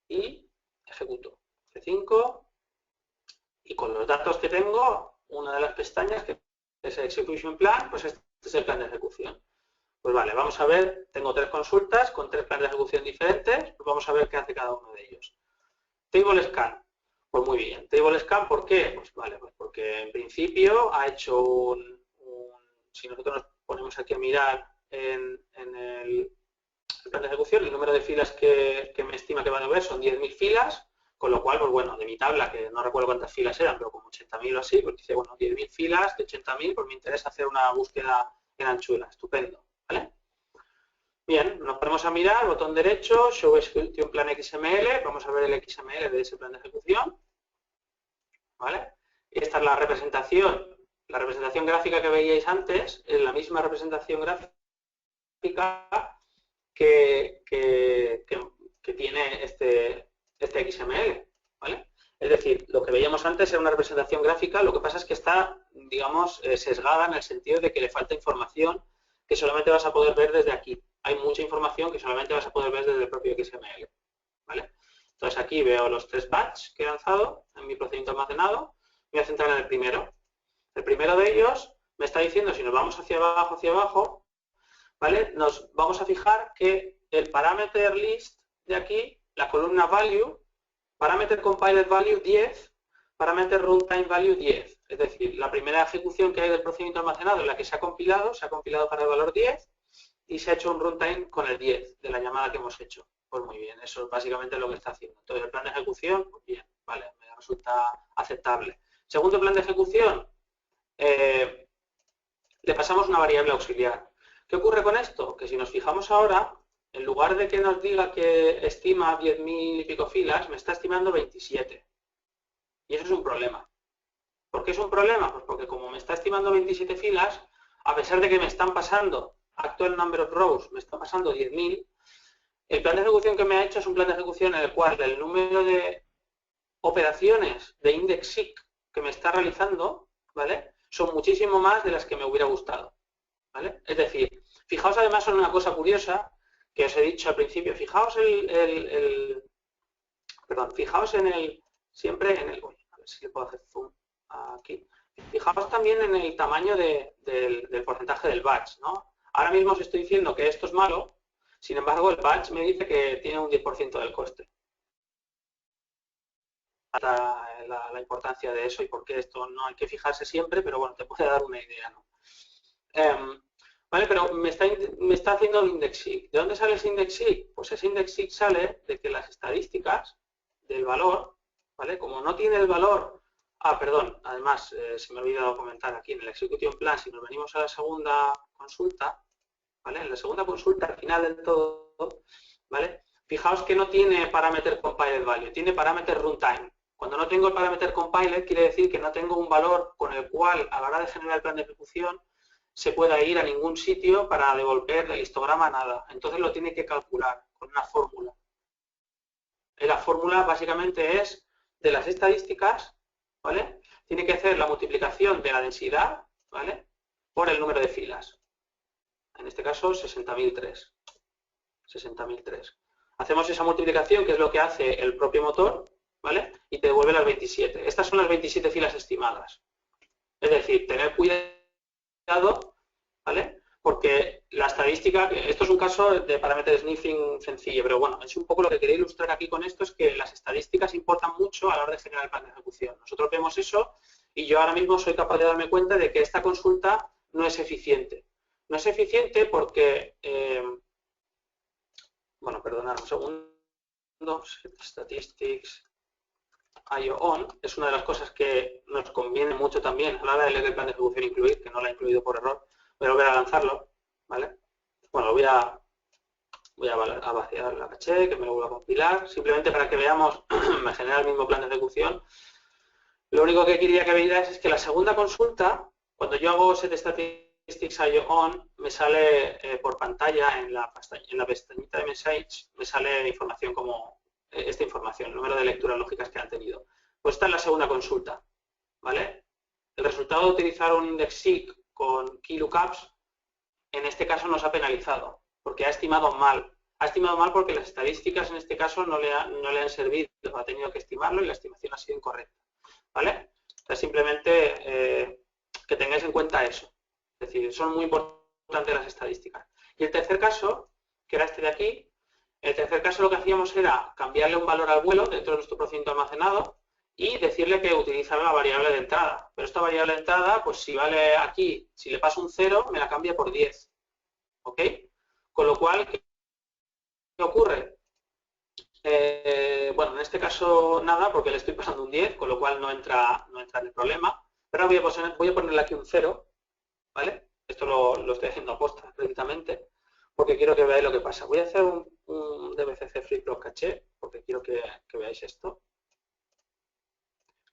y ejecuto. F5 y con los datos que tengo, una de las pestañas que es el Execution Plan, pues este es el plan de ejecución. Pues vale, vamos a ver, tengo 3 consultas con 3 planes de ejecución diferentes, pues vamos a ver qué hace cada uno de ellos. Table Scan, pues muy bien. Table Scan, ¿por qué? Pues vale, pues porque en principio ha hecho si nosotros nos ponemos aquí a mirar en el plan de ejecución, el número de filas que me estima que van a ver son 10.000 filas, con lo cual, pues bueno, de mi tabla, que no recuerdo cuántas filas eran, pero como 80.000 o así, pues dice, bueno, 10.000 filas de 80.000, pues me interesa hacer una búsqueda en anchura, estupendo, ¿vale? Bien, nos ponemos a mirar, botón derecho, Show Execution Plan XML, vamos a ver el XML de ese plan de ejecución, ¿vale? Y esta es la representación gráfica que veíais antes, es la misma representación gráfica que tiene este XML, ¿vale? Es decir, lo que veíamos antes era una representación gráfica, lo que pasa es que está, digamos, sesgada en el sentido de que le falta información que solamente vas a poder ver desde aquí. Hay mucha información que solamente vas a poder ver desde el propio XML, ¿vale? Entonces aquí veo los 3 batch que he lanzado en mi procedimiento almacenado. Me voy a centrar en el primero. El primero de ellos me está diciendo, si nos vamos hacia abajo, ¿vale? Nos vamos a fijar que el parameter list de aquí, la columna value, parameter compiler value 10, parameter runtime value 10. Es decir, la primera ejecución que hay del procedimiento almacenado en la que se ha compilado para el valor 10 y se ha hecho un runtime con el 10 de la llamada que hemos hecho. Pues muy bien, eso es básicamente lo que está haciendo. Entonces el plan de ejecución, pues bien, vale, me resulta aceptable. Segundo plan de ejecución, le pasamos una variable auxiliar. ¿Qué ocurre con esto? Que si nos fijamos ahora, en lugar de que nos diga que estima 10.000 y pico filas, me está estimando 27. Y eso es un problema. ¿Por qué es un problema? Pues porque como me está estimando 27 filas, a pesar de que me están pasando actual number of rows, me está pasando 10.000, el plan de ejecución que me ha hecho es un plan de ejecución en el cual el número de operaciones de index seek que me está realizando, ¿vale?, son muchísimo más de las que me hubiera gustado, ¿vale? Es decir, fijaos además en una cosa curiosa que os he dicho al principio, fijaos fijaos siempre en el, a ver si le puedo hacer zoom aquí, fijaos también en el tamaño del porcentaje del batch, ¿no? Ahora mismo os estoy diciendo que esto es malo, sin embargo el batch me dice que tiene un 10% del coste. La importancia de eso y por qué esto no hay que fijarse siempre, pero bueno, te puede dar una idea, ¿no? Vale, pero me está haciendo un index seek. ¿De dónde sale ese index seek? Pues ese index seek sale de que las estadísticas del valor, ¿vale? Como no tiene el valor, perdón, además se me ha olvidado comentar aquí en el Execution Plan, si nos venimos a la segunda consulta, ¿vale? En la segunda consulta, al final del todo, ¿vale? Fijaos que no tiene parameter compiler value, tiene parameter runtime. Cuando no tengo el parameter compiler, quiere decir que no tengo un valor con el cual, a la hora de generar el plan de ejecución, se pueda ir a ningún sitio para devolver el histograma nada. Entonces lo tiene que calcular con una fórmula. La fórmula básicamente es de las estadísticas, ¿vale? Tiene que hacer la multiplicación de la densidad, ¿vale?, por el número de filas. En este caso, 60.003. 60.003. Hacemos esa multiplicación, que es lo que hace el propio motor, ¿vale?, y te devuelve las 27. Estas son las 27 filas estimadas. Es decir, tener cuidado, ¿vale?, porque la estadística, esto es un caso de parameter sniffing sencillo, pero bueno, es un poco lo que quería ilustrar aquí con esto, es que las estadísticas importan mucho a la hora de generar el plan de ejecución. Nosotros vemos eso y yo ahora mismo soy capaz de darme cuenta de que esta consulta no es eficiente. No es eficiente porque, bueno, perdonad un segundo, statistics IO on, es una de las cosas que nos conviene mucho también a la hora de leer el plan de ejecución incluir, que no lo he incluido por error. Voy a volver a lanzarlo, ¿vale? Bueno, voy a vaciar la caché, que me lo vuelva a compilar, simplemente para que veamos, me genera el mismo plan de ejecución. Lo único que quería que veáis es que la segunda consulta, cuando yo hago set statistics IO on, me sale por pantalla en la pestañita de message, me sale información como esta información, el número de lecturas lógicas que han tenido. Pues esta es la segunda consulta, ¿vale? El resultado de utilizar un index seek con key lookups, en este caso nos ha penalizado, porque ha estimado mal Ha estimado mal porque las estadísticas en este caso no le han servido, ha tenido que estimarlo y la estimación ha sido incorrecta. ¿Vale? Entonces, simplemente que tengáis en cuenta eso. Es decir, son muy importantes las estadísticas. Y el tercer caso, que era este de aquí, el tercer caso lo que hacíamos era cambiarle un valor al vuelo dentro de nuestro procedimiento almacenado y decirle que utilizara la variable de entrada. Pero esta variable de entrada, pues si vale aquí, si le paso un 0, me la cambia por 10. ¿Ok? Con lo cual, ¿qué ocurre? Bueno, en este caso nada, porque le estoy pasando un 10, con lo cual no entra en el problema. Pero voy a ponerle aquí un 0, ¿vale? Esto lo estoy haciendo a posta, precisamente, porque quiero que veáis lo que pasa. Voy a hacer un dbcc free block caché, porque quiero que veáis esto.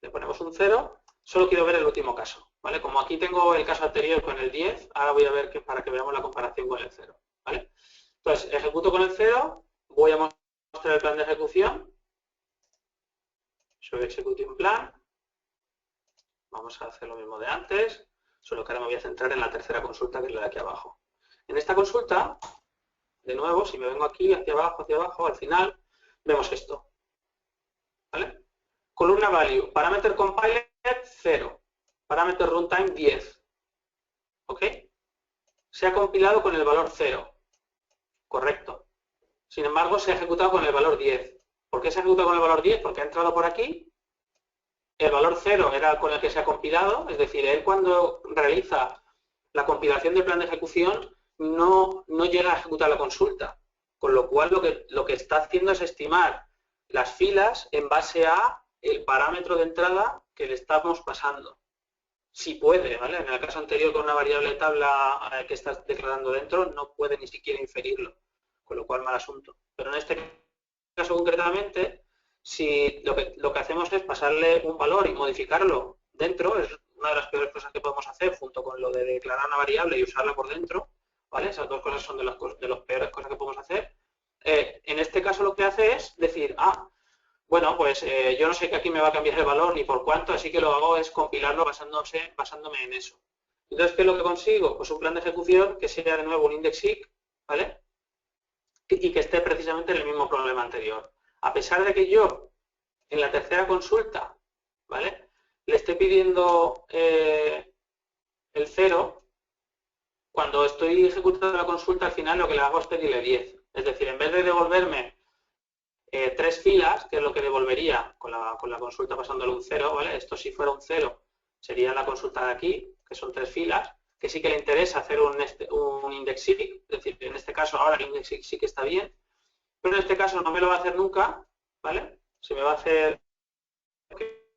Le ponemos un 0, solo quiero ver el último caso, ¿vale? Como aquí tengo el caso anterior con el 10, ahora voy a ver para que veamos la comparación con el 0, ¿vale? Entonces, ejecuto con el 0, voy a mostrar el plan de ejecución, show executing plan, vamos a hacer lo mismo de antes, solo que ahora me voy a centrar en la tercera consulta, que es la de aquí abajo. En esta consulta, de nuevo, si me vengo aquí hacia abajo, al final, vemos esto, ¿vale? Columna value, parameter compiler 0, parameter runtime 10, ¿ok? Se ha compilado con el valor 0, correcto. Sin embargo, se ha ejecutado con el valor 10. ¿Por qué se ha ejecutado con el valor 10? Porque ha entrado por aquí, el valor 0 era con el que se ha compilado, es decir, él cuando realiza la compilación del plan de ejecución no llega a ejecutar la consulta, con lo cual lo que está haciendo es estimar las filas en base a el parámetro de entrada que le estamos pasando. Si puede, ¿vale? En el caso anterior con una variable tabla que estás declarando dentro, no puede ni siquiera inferirlo, con lo cual mal asunto. Pero en este caso concretamente, si lo que hacemos es pasarle un valor y modificarlo dentro, es una de las peores cosas que podemos hacer, junto con lo de declarar una variable y usarla por dentro, ¿vale? Esas dos cosas son de las peores cosas que podemos hacer. En este caso lo que hace es decir, bueno, pues yo no sé que aquí me va a cambiar el valor ni por cuánto, así que lo hago es compilarlo basándome en eso. Entonces, ¿qué es lo que consigo? Pues un plan de ejecución que sea de nuevo un index-seek, ¿vale? Y que esté precisamente en el mismo problema anterior. A pesar de que yo, en la tercera consulta, ¿vale? Le esté pidiendo el 0, cuando estoy ejecutando la consulta, al final lo que le hago es pedirle 10. Es decir, en vez de devolverme 3 filas, que es lo que devolvería con la consulta pasándole un 0, ¿vale? Esto si fuera un 0 sería la consulta de aquí, que son 3 filas, que sí que le interesa hacer un index-seek, es decir, en este caso ahora el index-seek sí que está bien, pero en este caso no me lo va a hacer nunca, ¿vale? Se me va a hacer,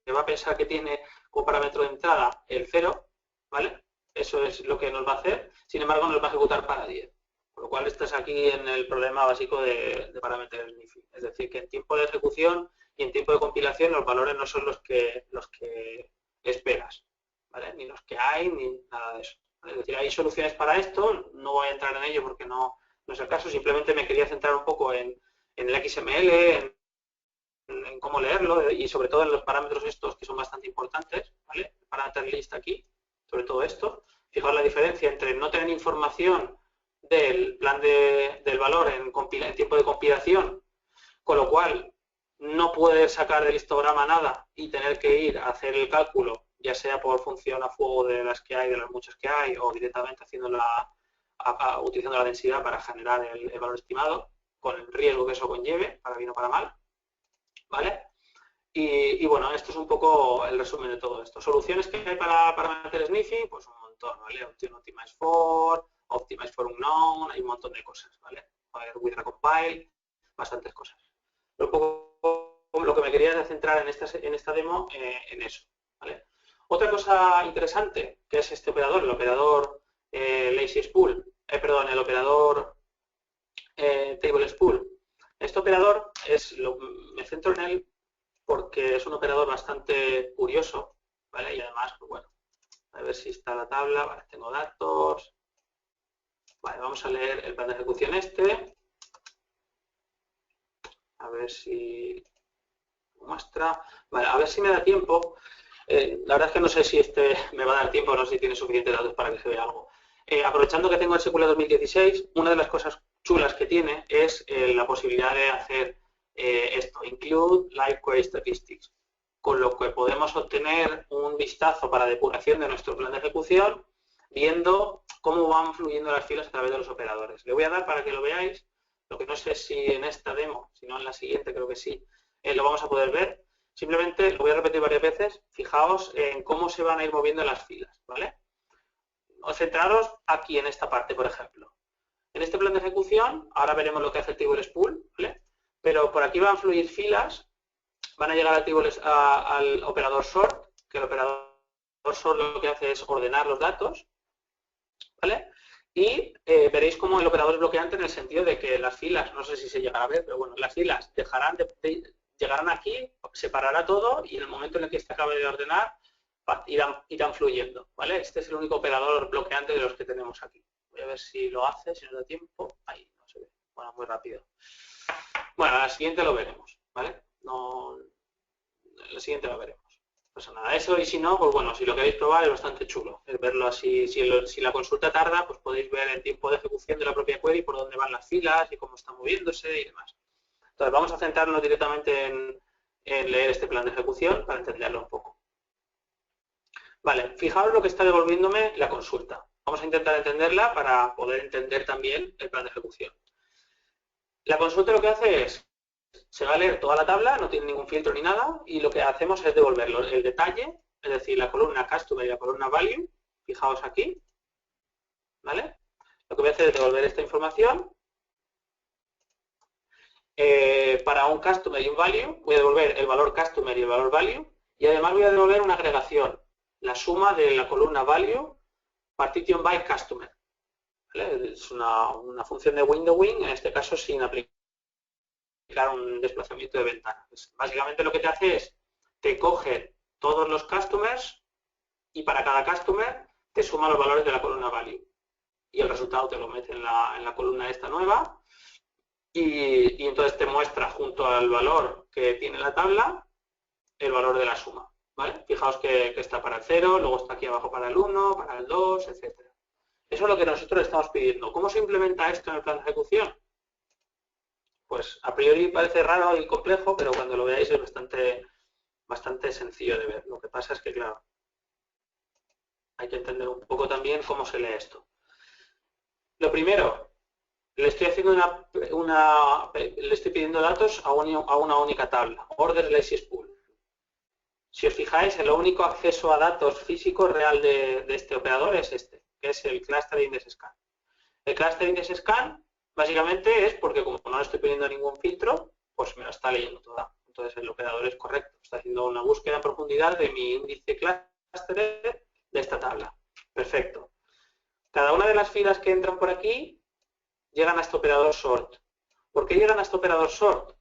me va a pensar que tiene como parámetro de entrada el 0, ¿vale? Eso es lo que nos va a hacer, sin embargo nos va a ejecutar para 10. Con lo cual estás aquí en el problema básico de parámetros NIFI. Es decir, que en tiempo de ejecución y en tiempo de compilación los valores no son los que esperas, ¿vale? Ni los que hay, ni nada de eso. ¿Vale? Es decir, hay soluciones para esto, no voy a entrar en ello porque no es el caso, simplemente me quería centrar un poco en el XML, en cómo leerlo y sobre todo en los parámetros estos que son bastante importantes, ¿vale? Parameter list aquí, sobre todo esto. Fijaos la diferencia entre no tener información del plan del valor en tiempo de compilación, con lo cual no puedes sacar del histograma nada y tener que ir a hacer el cálculo, ya sea por función a fuego de las que hay, de las muchas que hay, o directamente utilizando la densidad para generar el valor estimado, con el riesgo que eso conlleve, para bien o para mal, ¿vale? Y bueno, esto es un poco el resumen de todo esto. ¿Soluciones que hay para meter SNIFI? Pues un montón, ¿vale? Optimize for unknown, hay un montón de cosas, ¿vale? With recompile, bastantes cosas. Pero un poco lo que me quería centrar en esta demo, en eso, ¿vale? Otra cosa interesante, que es este operador, el operador lazy spool, el operador table spool. Este operador me centro en él porque es un operador bastante curioso, ¿vale? Y además, pues bueno, a ver si está la tabla, vale, tengo datos, vale, vamos a leer el plan de ejecución a ver si muestra, vale, a ver si me da tiempo, la verdad es que no sé si este me va a dar tiempo, no sé si tiene suficientes datos para que se vea algo. Aprovechando que tengo el SQL 2016, una de las cosas chulas que tiene es la posibilidad de hacer esto, include live query statistics, con lo que podemos obtener un vistazo para depuración de nuestro plan de ejecución, viendo cómo van fluyendo las filas a través de los operadores. Le voy a dar para que lo veáis, lo que no sé si en esta demo, si no en la siguiente, creo que sí, lo vamos a poder ver. Simplemente lo voy a repetir varias veces. Fijaos en cómo se van a ir moviendo las filas, ¿vale? Centraros aquí en esta parte, por ejemplo. En este plan de ejecución, ahora veremos lo que hace el table spool, ¿vale? Pero por aquí van a fluir filas, van a llegar al operador sort, que el operador sort lo que hace es ordenar los datos, ¿vale? Y veréis cómo el operador es bloqueante en el sentido de que las filas, no sé si se llegará a ver, pero bueno, las filas llegarán aquí, separará todo y en el momento en el que se acabe de ordenar, irán fluyendo, ¿vale? Este es el único operador bloqueante de los que tenemos aquí. Voy a ver si lo hace, si nos da tiempo. Ahí, no se ve. Bueno, muy rápido. Bueno, a la siguiente lo veremos, ¿vale? No, la siguiente lo veremos. No pasa nada. Eso, y si no, pues bueno, si lo queréis probar es bastante chulo. Es verlo así. Si la consulta tarda, pues podéis ver el tiempo de ejecución de la propia query, por dónde van las filas y cómo está moviéndose y demás. Entonces, vamos a centrarnos directamente en leer este plan de ejecución para entenderlo un poco. Vale, fijaos lo que está devolviéndome la consulta. Vamos a intentar entenderla para poder entender también el plan de ejecución. La consulta lo que hace es, se va a leer toda la tabla, no tiene ningún filtro ni nada, y lo que hacemos es devolverlo el detalle, es decir, la columna customer y la columna value, fijaos aquí, ¿vale? Lo que voy a hacer es devolver esta información. Para un customer y un value, voy a devolver el valor customer y el valor value, y además voy a devolver una agregación, la suma de la columna value partition by customer. ¿Vale? Es una función de windowing, en este caso sin aplicar un desplazamiento de ventana. Pues básicamente lo que te hace es, te coge todos los customers y para cada customer te suma los valores de la columna value. Y el resultado te lo mete en la columna esta nueva y entonces te muestra junto al valor que tiene la tabla el valor de la suma. ¿Vale? Fijaos que está para el 0, luego está aquí abajo para el 1, para el 2, etc. Eso es lo que nosotros estamos pidiendo. ¿Cómo se implementa esto en el plan de ejecución? Pues a priori parece raro y complejo, pero cuando lo veáis es bastante sencillo de ver. Lo que pasa es que, claro, hay que entender un poco también cómo se lee esto. Lo primero, le estoy haciendo le estoy pidiendo datos a una única tabla, order lazy spool. Si os fijáis, el único acceso a datos físicos real de este operador es este, que es el cluster index scan. El cluster index scan básicamente es porque como no le estoy poniendo ningún filtro, pues me lo está leyendo toda. Entonces el operador es correcto, está haciendo una búsqueda en profundidad de mi índice cluster de esta tabla. Perfecto. Cada una de las filas que entran por aquí llegan a este operador sort. ¿Por qué llegan a este operador sort?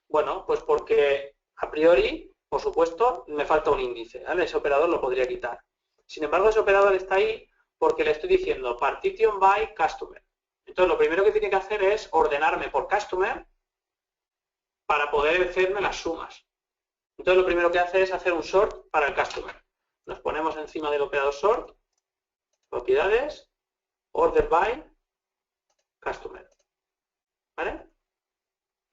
Bueno, pues porque a priori, por supuesto, me falta un índice, ¿vale? Ese operador lo podría quitar. Sin embargo, ese operador está ahí porque le estoy diciendo partition by customer. Entonces, lo primero que tiene que hacer es ordenarme por customer para poder hacerme las sumas. Entonces, lo primero que hace es hacer un sort para el customer. Nos ponemos encima del operador sort, propiedades, order by customer. ¿Vale?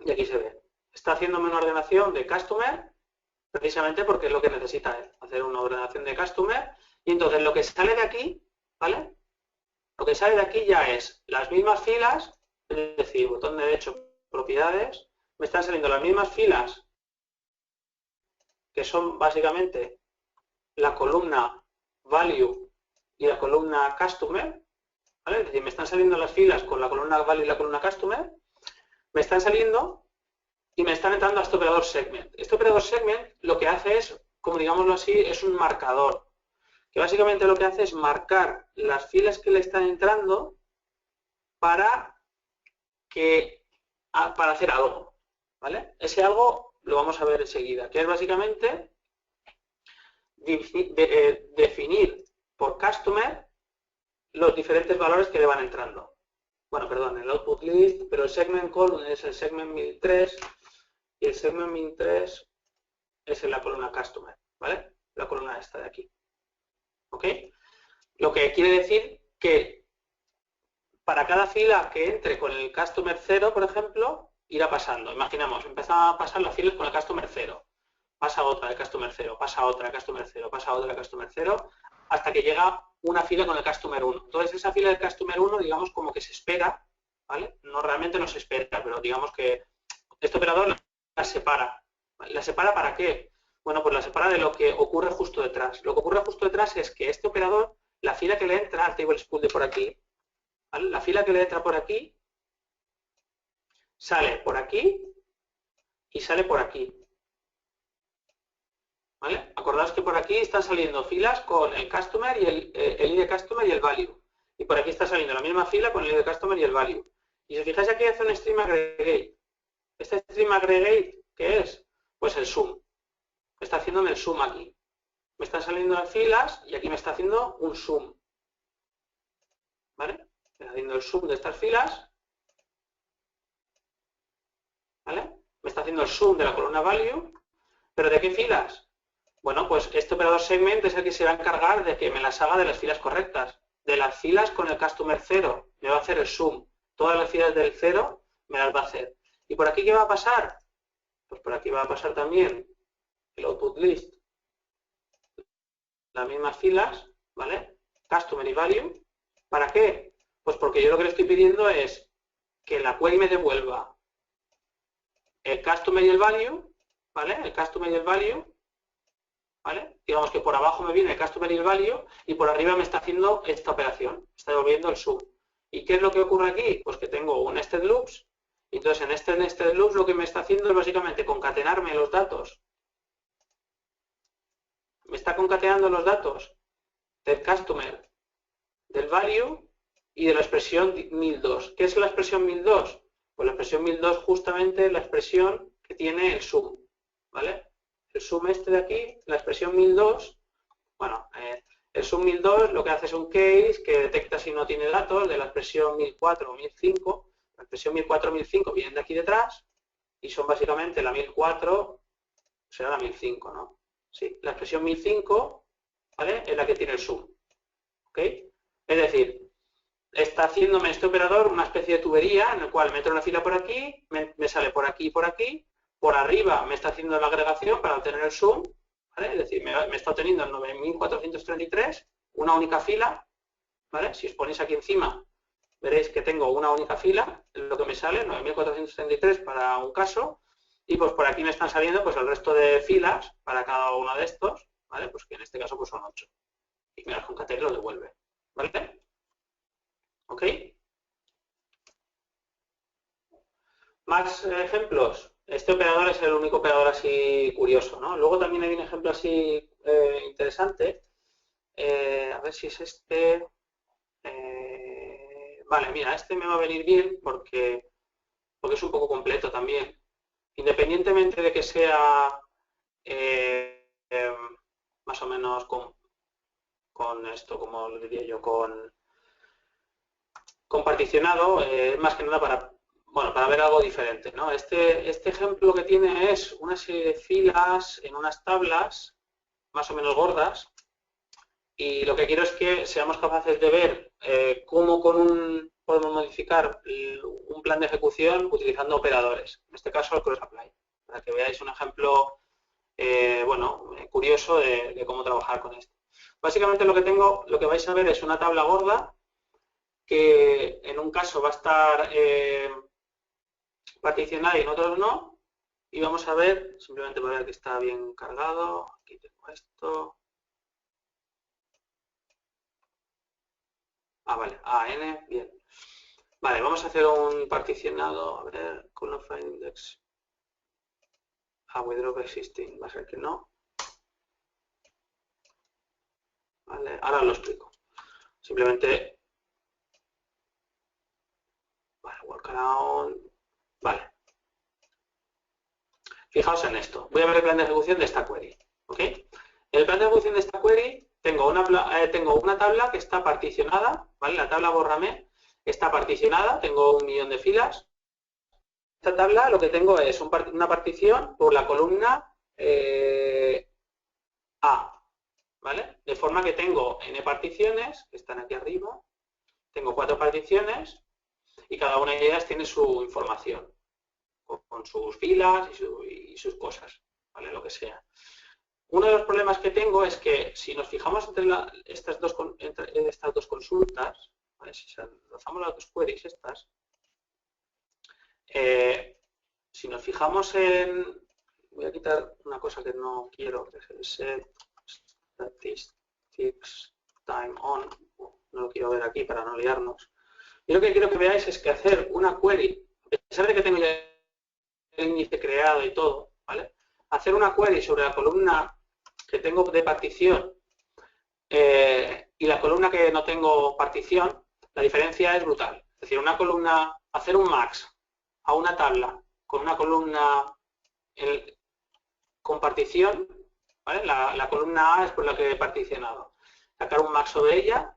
Y aquí se ve. Está haciéndome una ordenación de customer precisamente porque es lo que necesita él, hacer una ordenación de customer. Y entonces lo que sale de aquí, ¿vale? Lo que sale de aquí ya es las mismas filas, es decir, botón derecho, propiedades, me están saliendo las mismas filas que son básicamente la columna value y la columna customer, ¿vale? Es decir, me están saliendo las filas con la columna value y la columna customer, me están saliendo y me están entrando a este operador segment. Este operador segment lo que hace es, como digámoslo así, es un marcador, que básicamente lo que hace es marcar las filas que le están entrando para hacer algo, ¿vale? Ese algo lo vamos a ver enseguida, que es básicamente definir por customer los diferentes valores que le van entrando. Bueno, perdón, el output list, pero el segment call es el segment min3 y el segment min3 es en la columna customer, ¿vale? La columna esta de aquí. ¿Ok? Lo que quiere decir que para cada fila que entre con el customer 0, por ejemplo, irá pasando. Imaginamos, empezaba a pasar las filas con el customer 0, pasa otra de customer 0, pasa otra de customer 0, pasa otra de customer 0, hasta que llega una fila con el customer 1. Entonces, esa fila del customer 1, digamos, como que se espera, ¿vale? No, realmente no se espera, pero digamos que este operador la separa. ¿La separa para qué? Bueno, pues la separa de lo que ocurre justo detrás. Lo que ocurre justo detrás es que este operador, la fila que le entra al table spool de por aquí, ¿vale? La fila que le entra por aquí, sale por aquí y sale por aquí. ¿Vale? Acordaos que por aquí están saliendo filas con el customer y el ID customer y el value. Y por aquí está saliendo la misma fila con el ID customer y el value. Y si os fijáis aquí hace un stream aggregate. Este stream aggregate, ¿qué es? Pues el sum. Está haciéndome el sum aquí. Me están saliendo las filas y aquí me está haciendo un sum. ¿Vale? Me está haciendo el sum de estas filas. ¿Vale? Me está haciendo el sum de la columna value. ¿Pero de qué filas? Bueno, pues este operador segment es el que se va a encargar de que me las haga de las filas correctas. De las filas con el customer 0, me va a hacer el sum. Todas las filas del 0 me las va a hacer. ¿Y por aquí qué va a pasar? Pues por aquí va a pasar también el output list. Las mismas filas, ¿vale? Customer y value. ¿Para qué? Pues porque yo lo que le estoy pidiendo es que la query me devuelva el customer y el value, ¿vale? El customer y el value, ¿vale? Digamos que por abajo me viene el customer y el value y por arriba me está haciendo esta operación, me está devolviendo el sum. ¿Y qué es lo que ocurre aquí? Pues que tengo un nested loops, y entonces en este nested loops lo que me está haciendo es básicamente concatenarme los datos. Me está concatenando los datos del customer, del value y de la expresión 1002. ¿Qué es la expresión 1002? Pues la expresión 1002 justamente es la expresión que tiene el sum, ¿vale? El sum este de aquí, la expresión 1002, bueno, el sum 1002 lo que hace es un case que detecta si no tiene datos de la expresión 1004 o 1005. La expresión 1004 o 1005 vienen de aquí detrás y son básicamente la 1004, será la 1005, ¿no? Sí, la expresión 1005, ¿vale? Es la que tiene el sum, ¿ok? Es decir, está haciéndome este operador una especie de tubería en el cual me entra una fila por aquí, me sale por aquí y por aquí, por arriba me está haciendo la agregación para obtener el sum, ¿vale? Es decir, me está obteniendo el 9433, una única fila, ¿vale? Si os ponéis aquí encima, veréis que tengo una única fila, lo que me sale, 9433 para un caso, y pues por aquí me están saliendo pues el resto de filas para cada uno de estos, ¿vale? Pues que en este caso pues son 8. Y me las concatena y lo devuelve, ¿vale? ¿Ok? Más ejemplos. Este operador es el único operador así curioso, ¿no? Luego también hay un ejemplo así interesante. A ver si es este. Vale, mira, este me va a venir bien porque es un poco completo también. Independientemente de que sea más o menos con esto, como lo diría yo, con particionado, más que nada para ver algo diferente, ¿no? Este ejemplo que tiene es una serie de filas en unas tablas más o menos gordas y lo que quiero es que seamos capaces de ver cómo podemos modificar un plan de ejecución utilizando operadores, en este caso el cross apply, para que veáis un ejemplo curioso de cómo trabajar con esto. Básicamente lo que vais a ver es una tabla gorda que en un caso va a estar particionada y en otros no. Y vamos a ver, simplemente para ver que está bien cargado. Aquí tengo esto. Vale, AN, bien. Vale, vamos a hacer un particionado. A ver, column find index. Withdraw existing, va a ser que no. Vale, ahora lo explico. Simplemente. Vale, workaround. Vale. Fijaos en esto. Voy a ver el plan de ejecución de esta query. ¿Ok? En el plan de ejecución de esta query tengo una tabla que está particionada, ¿vale? La tabla bórrame está particionada, tengo 1.000.000 de filas. Esta tabla lo que tengo es una partición por la columna A, ¿vale? De forma que tengo n particiones, que están aquí arriba, Tengo 4 particiones y cada una de ellas tiene su información, con sus filas y sus cosas, ¿vale? Lo que sea. Uno de los problemas que tengo es que si nos fijamos entre estas dos consultas, ¿vale? Si lanzamos las dos queries estas, si nos fijamos en... Voy a quitar una cosa que no quiero, que es el set statistics time on. No lo quiero ver aquí para no liarnos. Y lo que quiero que veáis es que hacer una query, a pesar de que tengo ya el índice creado y todo, ¿vale? Hacer una query sobre la columna que tengo de partición y la columna que no tengo partición, la diferencia es brutal. Es decir, una columna, hacer un max a una tabla con una columna con partición, ¿vale? La columna A es por la que he particionado. Sacar un max sobre ella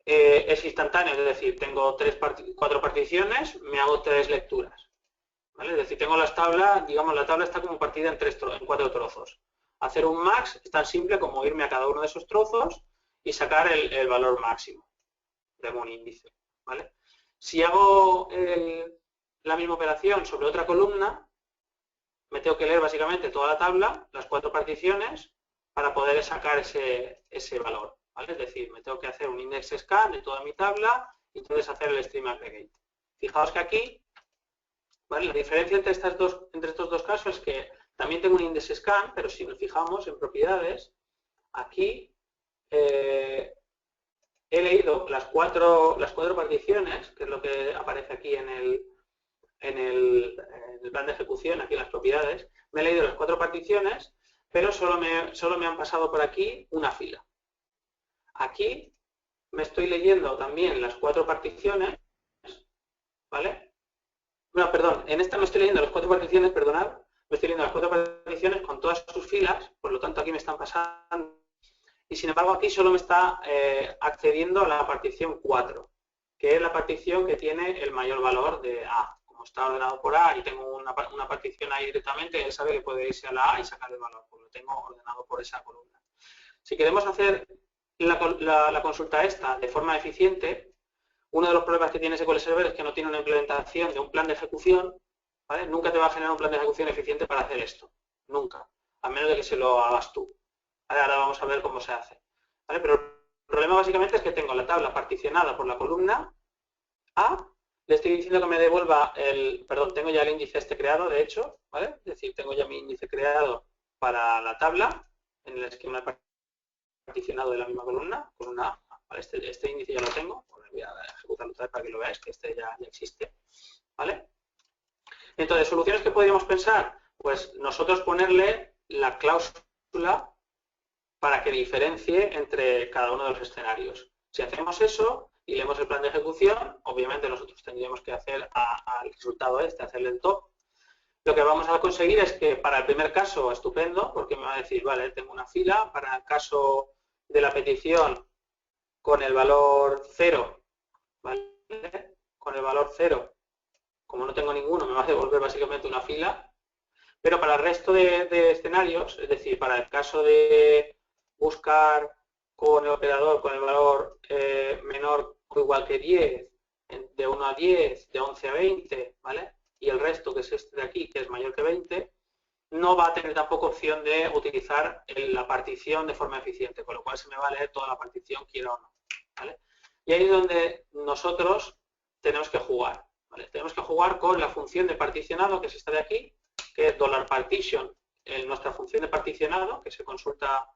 es instantáneo, es decir, tengo 4 particiones, me hago 3 lecturas. ¿Vale? Es decir, tengo las tablas, digamos, la tabla está como partida en 4 trozos. Hacer un max es tan simple como irme a cada uno de esos trozos y sacar el valor máximo de un índice. ¿Vale? Si hago la misma operación sobre otra columna, me tengo que leer básicamente toda la tabla, las 4 particiones, para poder sacar ese valor. ¿Vale? Es decir, me tengo que hacer un index scan de toda mi tabla y entonces hacer el stream aggregate. Fijaos que aquí, ¿vale? La diferencia entre estos dos casos es que también tengo un index scan, pero si nos fijamos en propiedades, aquí he leído las cuatro particiones, que es lo que aparece aquí en el plan de ejecución, aquí en las propiedades. Me he leído las 4 particiones, pero solo me han pasado por aquí una fila. Aquí me estoy leyendo también las 4 particiones, ¿vale? No, perdón, en esta me estoy leyendo las 4 particiones, perdonad, me estoy leyendo las 4 particiones con todas sus filas, por lo tanto aquí me están pasando, y sin embargo aquí solo me está accediendo a la partición 4, que es la partición que tiene el mayor valor de A. Como está ordenado por A y tengo una partición ahí directamente, él sabe que puede irse a la A y sacar el valor, porque lo tengo ordenado por esa columna. Si queremos hacer la consulta esta de forma eficiente, uno de los problemas que tiene SQL Server es que no tiene una implementación de un plan de ejecución, ¿vale? Nunca te va a generar un plan de ejecución eficiente para hacer esto, nunca, a menos de que se lo hagas tú. ¿Vale? Ahora vamos a ver cómo se hace. ¿Vale? Pero el problema básicamente es que tengo la tabla particionada por la columna A, le estoy diciendo que me devuelva tengo ya el índice este creado, de hecho, ¿vale? Es decir, tengo ya mi índice creado para la tabla en el esquema particionado de la misma columna A. ¿Vale? Este índice ya lo tengo, voy a ejecutarlo otra vez para que lo veáis, que este ya existe, ¿vale? Entonces, ¿soluciones que podríamos pensar? Pues nosotros ponerle la cláusula para que diferencie entre cada uno de los escenarios. Si hacemos eso y leemos el plan de ejecución, obviamente nosotros tendríamos que hacer al resultado hacerle el top. Lo que vamos a conseguir es que para el primer caso, estupendo, porque me va a decir, vale, tengo una fila, para el caso de la petición con el valor 0, ¿vale? Con el valor 0, como no tengo ninguno, me va a devolver básicamente una fila, pero para el resto de escenarios, es decir, para el caso de buscar con el operador con el valor menor o igual que 10, de 1 a 10, de 11 a 20, ¿vale? Y el resto, que es este de aquí, que es mayor que 20, no va a tener tampoco opción de utilizar la partición de forma eficiente, con lo cual se me va a leer toda la partición, quiera o no, ¿vale? Y ahí es donde nosotros tenemos que jugar, ¿vale? Tenemos que jugar con la función de particionado, que es esta de aquí, que es $partition, nuestra función de particionado, que se consulta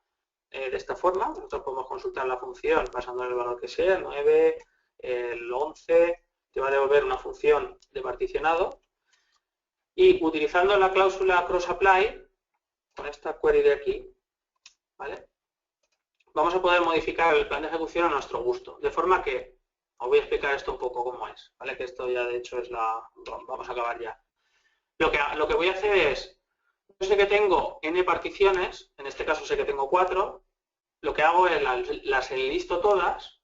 de esta forma. Nosotros podemos consultar la función pasando en el valor que sea, el 9, el 11, te va a devolver una función de particionado. Y utilizando la cláusula cross-apply, con esta query de aquí, ¿vale? Vamos a poder modificar el plan de ejecución a nuestro gusto. De forma que, os voy a explicar esto un poco cómo es, ¿vale? Que esto ya de hecho es vamos a acabar ya. Lo que voy a hacer es, yo sé que tengo n particiones, en este caso sé que tengo 4, lo que hago es las enlisto todas,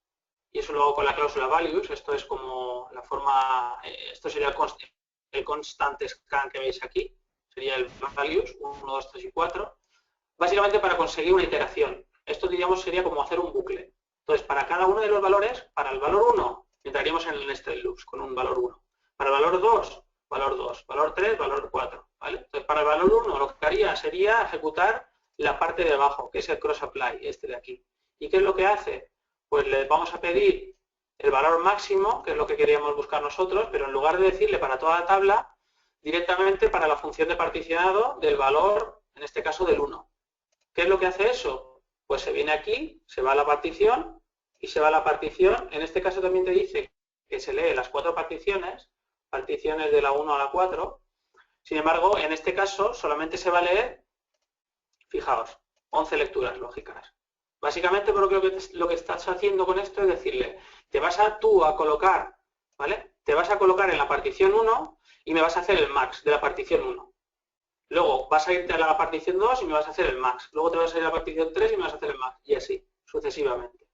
y eso lo hago con la cláusula values, esto es como la forma, esto sería el constant scan que veis aquí, sería el values, 1, 2, 3 y 4, básicamente para conseguir una iteración. Esto, diríamos, sería como hacer un bucle. Entonces, para cada uno de los valores, para el valor 1, Entraríamos en el nested loops con un valor 1. Para el valor 2, valor 2. Valor 3, valor 4. ¿Vale? Entonces, para el valor 1 lo que haría sería ejecutar la parte de abajo, que es el cross apply, este de aquí. ¿Y qué es lo que hace? Pues le vamos a pedir el valor máximo, que es lo que queríamos buscar nosotros, pero en lugar de decirle para toda la tabla, directamente para la función de particionado del valor, en este caso del 1. ¿Qué es lo que hace eso? Pues se viene aquí, se va a la partición y se va a la partición. En este caso también te dice que se lee las 4 particiones de la 1 a la 4. Sin embargo, en este caso solamente se va a leer, fijaos, 11 lecturas lógicas. Básicamente, por lo que estás haciendo con esto es decirle, te vas a colocar, ¿vale? Te vas a colocar en la partición 1 y me vas a hacer el max de la partición 1. Luego vas a irte a la partición 2 y me vas a hacer el max. Luego te vas a ir a la partición 3 y me vas a hacer el max. Y así, sucesivamente.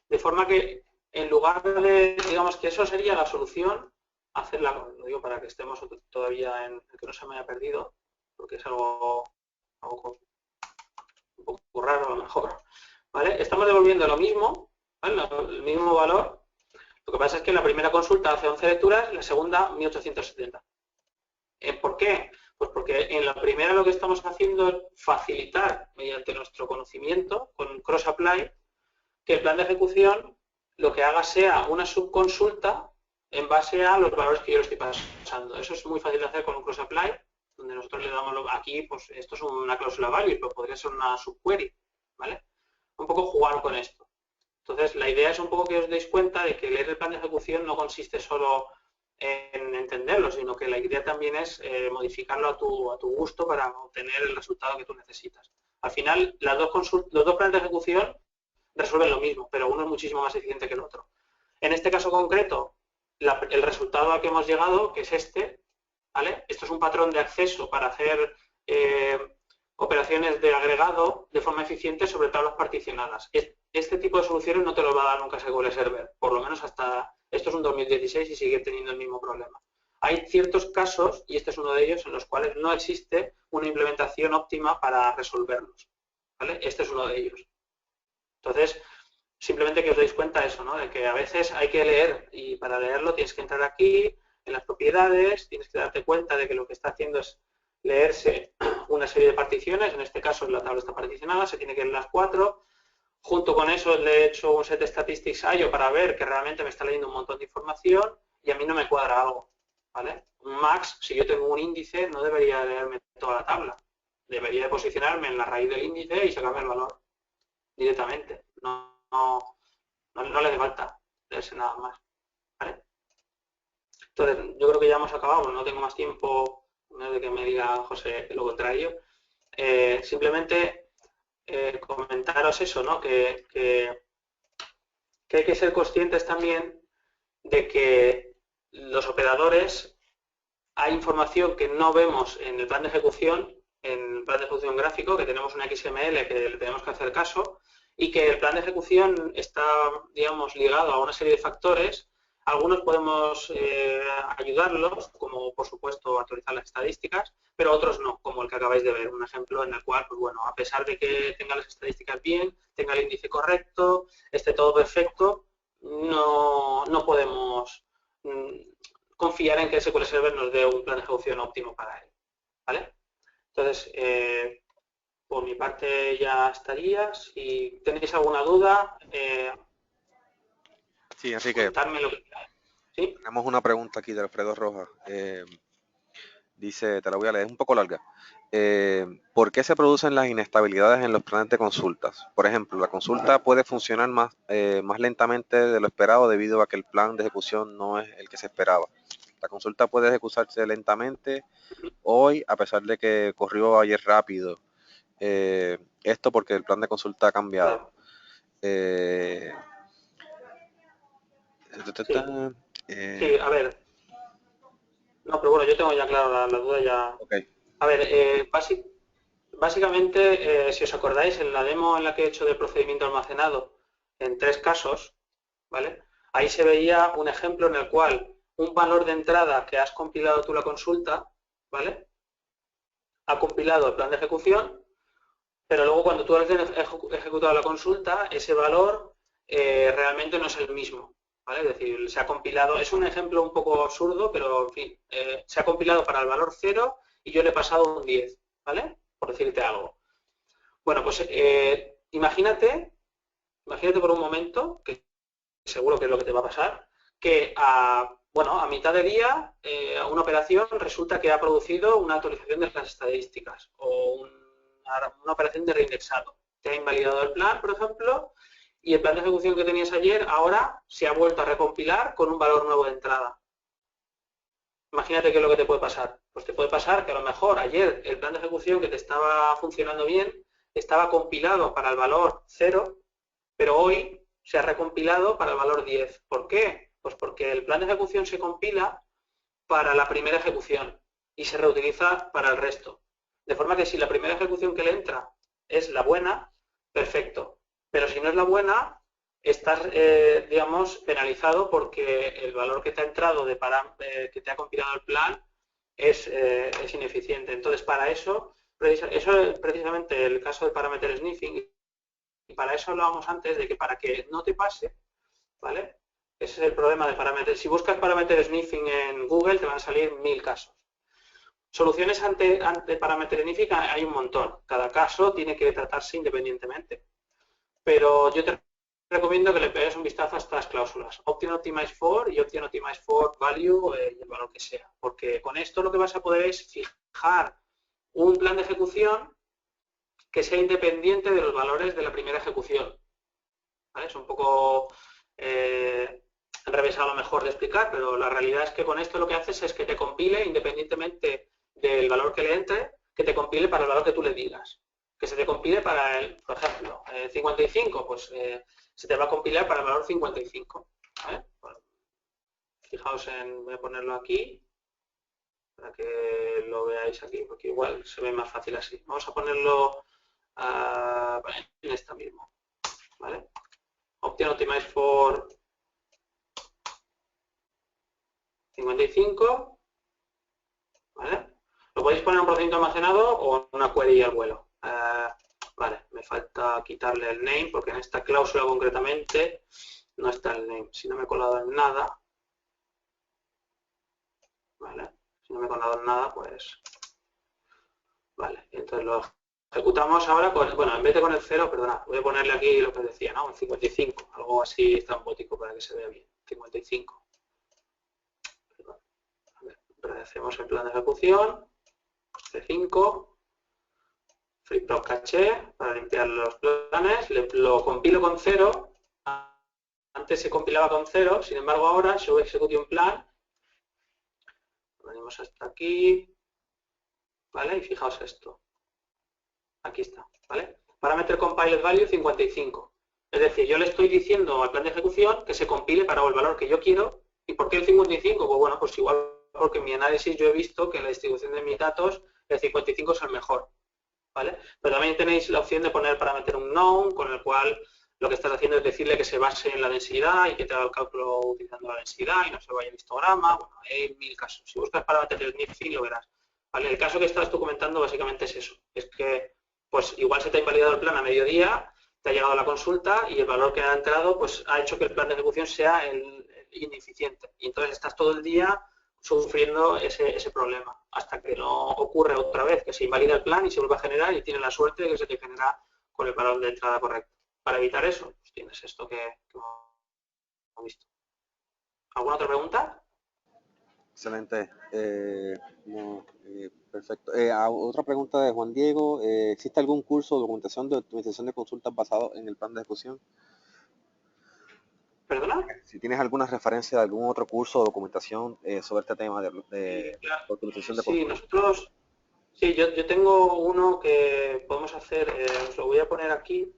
De forma que, en lugar de, digamos que eso sería la solución, hacerla, lo digo para que estemos todavía en que no se me haya perdido, porque es algo un poco raro a lo mejor. ¿Vale? Estamos devolviendo lo mismo, ¿vale? El mismo valor. Lo que pasa es que la primera consulta hace 11 lecturas, la segunda 1870. ¿Por qué? Pues porque en la primera lo que estamos haciendo es facilitar, mediante nuestro conocimiento, con cross apply, que el plan de ejecución lo que haga sea una subconsulta en base a los valores que yo le estoy pasando. Eso es muy fácil de hacer con un cross apply, donde nosotros le damos, aquí, pues esto es una cláusula value, pero podría ser una subquery, ¿vale? Un poco jugar con esto. Entonces, la idea es un poco que os deis cuenta de que leer el plan de ejecución no consiste solo en entenderlo, sino que la idea también es modificarlo a tu gusto para obtener el resultado que tú necesitas. Al final, los dos planes de ejecución resuelven lo mismo, pero uno es muchísimo más eficiente que el otro. En este caso concreto, el resultado al que hemos llegado, que es este, ¿vale? Esto es un patrón de acceso para hacer operaciones de agregado de forma eficiente sobre tablas particionadas. Este tipo de soluciones no te lo va a dar nunca SQL Server, por lo menos hasta, esto es un 2016 y sigue teniendo el mismo problema. Hay ciertos casos, y este es uno de ellos, en los cuales no existe una implementación óptima para resolverlos, ¿vale? Este es uno de ellos. Entonces, simplemente que os deis cuenta de eso, ¿no? De que a veces hay que leer y para leerlo tienes que entrar aquí, en las propiedades, tienes que darte cuenta de que lo que está haciendo es leerse una serie de particiones, en este caso la tabla está particionada, se tiene que leer las 4. Junto con eso le he hecho un set statistics IO para ver que realmente me está leyendo un montón de información y a mí no me cuadra algo, ¿vale? Un max, si yo tengo un índice, no debería leerme toda la tabla. Debería de posicionarme en la raíz del índice y sacarme el valor directamente. No le hace falta leerse nada más, ¿vale? Entonces, yo creo que ya hemos acabado, no tengo más tiempo, no de que me diga José lo contrario. Simplemente comentaros eso, ¿no? Que hay que ser conscientes también de que los operadores, hay información que no vemos en el plan de ejecución, gráfico, que tenemos un XML que le tenemos que hacer caso, y que el plan de ejecución está, digamos, ligado a una serie de factores. Algunos podemos ayudarlos, como por supuesto actualizar las estadísticas, pero otros no, como el que acabáis de ver, un ejemplo en el cual, pues bueno, a pesar de que tenga las estadísticas bien, tenga el índice correcto, esté todo perfecto, no podemos confiar en que el SQL Server nos dé un plan de ejecución óptimo para él, ¿vale? Entonces, por mi parte ya estaría. Si tenéis alguna duda, sí, así que contadme lo que queráis. ¿Sí? tenemos una pregunta aquí de Alfredo Rojas. Dice, te la voy a leer, es un poco larga. ¿Por qué se producen las inestabilidades en los planes de consultas? Por ejemplo, la consulta puede funcionar más lentamente de lo esperado debido a que el plan de ejecución no es el que se esperaba. La consulta puede ejecutarse lentamente hoy a pesar de que corrió ayer rápido. Esto porque el plan de consulta ha cambiado. Sí, a ver. No, pero bueno, yo tengo ya claro la duda ya. Okay. A ver, básicamente, si os acordáis, en la demo en la que he hecho de procedimiento almacenado, en 3 casos, ¿vale? Ahí se veía un ejemplo en el cual un valor de entrada que has compilado tú la consulta, ¿vale? Ha compilado el plan de ejecución, pero luego cuando tú has ejecutado la consulta, ese valor realmente no es el mismo, ¿vale? Es decir, se ha compilado, es un ejemplo un poco absurdo, pero en fin, se ha compilado para el valor 0 y yo le he pasado un 10, ¿vale? Por decirte algo. Bueno, pues imagínate por un momento, que seguro que es lo que te va a pasar, que a mitad de día una operación resulta que ha producido una actualización de las estadísticas o una operación de reindexado. Te ha invalidado el plan, por ejemplo, y el plan de ejecución que tenías ayer ahora se ha vuelto a recompilar con un valor nuevo de entrada. Imagínate qué es lo que te puede pasar. Pues te puede pasar que a lo mejor ayer el plan de ejecución que te estaba funcionando bien estaba compilado para el valor 0, pero hoy se ha recompilado para el valor 10. ¿Por qué? Pues porque el plan de ejecución se compila para la primera ejecución y se reutiliza para el resto. De forma que si la primera ejecución que le entra es la buena, perfecto. Pero si no es la buena, estás, digamos, penalizado porque el valor que te ha entrado, que te ha compilado el plan, es ineficiente. Entonces, para eso es precisamente el caso de parameter sniffing, y para eso hablábamos antes de que para que no te pase, ¿vale? Ese es el problema de parameter. Si buscas parameter sniffing en Google te van a salir 1000 casos. Soluciones ante parameter sniffing hay un montón. Cada caso tiene que tratarse independientemente. Pero yo te recomiendo que le pegues un vistazo a estas cláusulas. Option Optimize for y Option Optimize for Value y el valor que sea. Porque con esto lo que vas a poder es fijar un plan de ejecución que sea independiente de los valores de la primera ejecución. ¿Vale? Es un poco enrevesado a lo mejor de explicar, pero la realidad es que con esto lo que haces es que te compile, independientemente del valor que le entre, que te compile para el valor que tú le digas. Que se te compile para el, por ejemplo, 55, pues se te va a compilar para el valor 55. ¿Vale? Bueno, fijaos voy a ponerlo aquí, para que lo veáis aquí, porque igual se ve más fácil así. Vamos a ponerlo en esta mismo. ¿Vale? Option Optimize for 55, ¿vale? Lo podéis poner en un procedimiento almacenado o en una query al vuelo. Vale, me falta quitarle el name porque en esta cláusula concretamente no está el name. Si no me he colado en nada, ¿vale? Si no me he colado en nada, pues... Vale, entonces lo ejecutamos ahora con... Bueno, en vez de con el 0, perdona, voy a ponerle aquí lo que decía, ¿no? El 55, algo así estrambótico para que se vea bien. 55. Rehacemos el plan de ejecución. C5. FreeProp caché para limpiar los planes, lo compilo con 0, antes se compilaba con 0, sin embargo ahora show execution plan, lo venimos hasta aquí, ¿vale? Y fijaos esto, aquí está, ¿vale? Parameter compiled value 55, es decir, yo le estoy diciendo al plan de ejecución que se compile para el valor que yo quiero. ¿Y por qué el 55? Pues bueno, pues igual porque en mi análisis yo he visto que la distribución de mis datos el 55 es el mejor. ¿Vale? Pero también tenéis la opción de poner parameter unknown, con el cual lo que estás haciendo es decirle que se base en la densidad y que te haga el cálculo utilizando la densidad y no se vaya el histograma. Bueno, hay 1000 casos. Si buscas parameter de sniffing lo verás. ¿Vale? El caso que estás tú comentando básicamente es eso. Es que pues igual se te ha invalidado el plan a mediodía, te ha llegado la consulta y el valor que ha entrado pues ha hecho que el plan de ejecución sea el ineficiente. Y entonces estás todo el día sufriendo ese problema hasta que no ocurre otra vez, que se invalida el plan y se vuelve a generar y tienes la suerte de que se te genera con el valor de entrada correcto. Para evitar eso, pues tienes esto que hemos visto. ¿Alguna otra pregunta? Excelente. Perfecto. Otra pregunta de Juan Diego. ¿Existe algún curso o documentación de optimización de consultas basado en el plan de ejecución? ¿Perdona? Si tienes alguna referencia de algún otro curso o documentación sobre este tema de Claro. optimización de Sí, consultas. yo tengo uno que podemos hacer, os lo voy a poner aquí,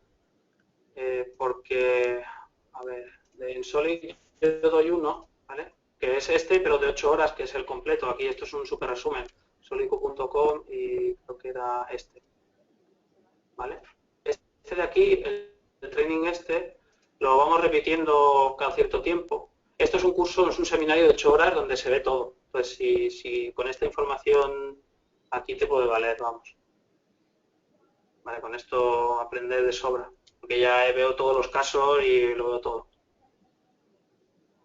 porque, a ver, en Solid yo doy uno, ¿vale? Que es este, pero de 8 horas, que es el completo. Aquí esto es un super resumen, solico.com y creo que era este, ¿vale? Este de aquí, el training este, lo vamos repitiendo cada cierto tiempo. Esto es un curso, es un seminario de 8 horas donde se ve todo. Pues si con esta información aquí te puede valer, vamos. Vale, con esto aprender de sobra, porque ya veo todos los casos y lo veo todo.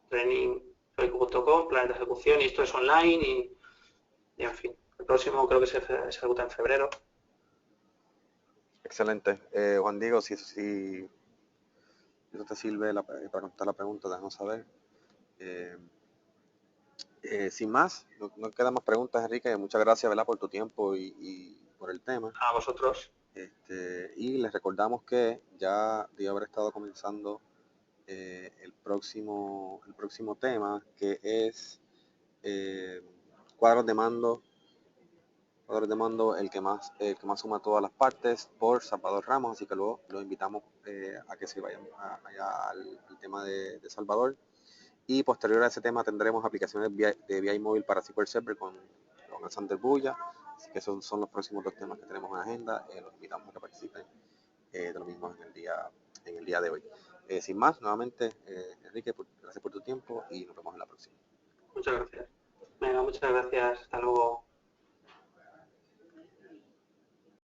training.com, planes de ejecución, y esto es online y en fin. El próximo creo que se ejecuta en febrero. Excelente. Juan Diego, si eso te sirve para contestar la pregunta, déjanos saber. Eh, Sin más, no quedan más preguntas, Enrique. Muchas gracias, ¿verdad?, por tu tiempo y por el tema. A vosotros. Y les recordamos que ya debe haber estado comenzando el próximo tema, que es cuadros de mando, el que más suma todas las partes, por Salvador Ramos. Así que luego los invitamos a que se vayan allá al tema de Salvador. Y posterior a ese tema tendremos aplicaciones de VI móvil para SQL Server con Alexander Bulla. Así que esos son los próximos 2 temas que tenemos en agenda. Los invitamos a que participen de lo mismo en el día de hoy. Sin más, nuevamente, Enrique, gracias por tu tiempo y nos vemos en la próxima. Muchas gracias. Venga, muchas gracias. Hasta luego.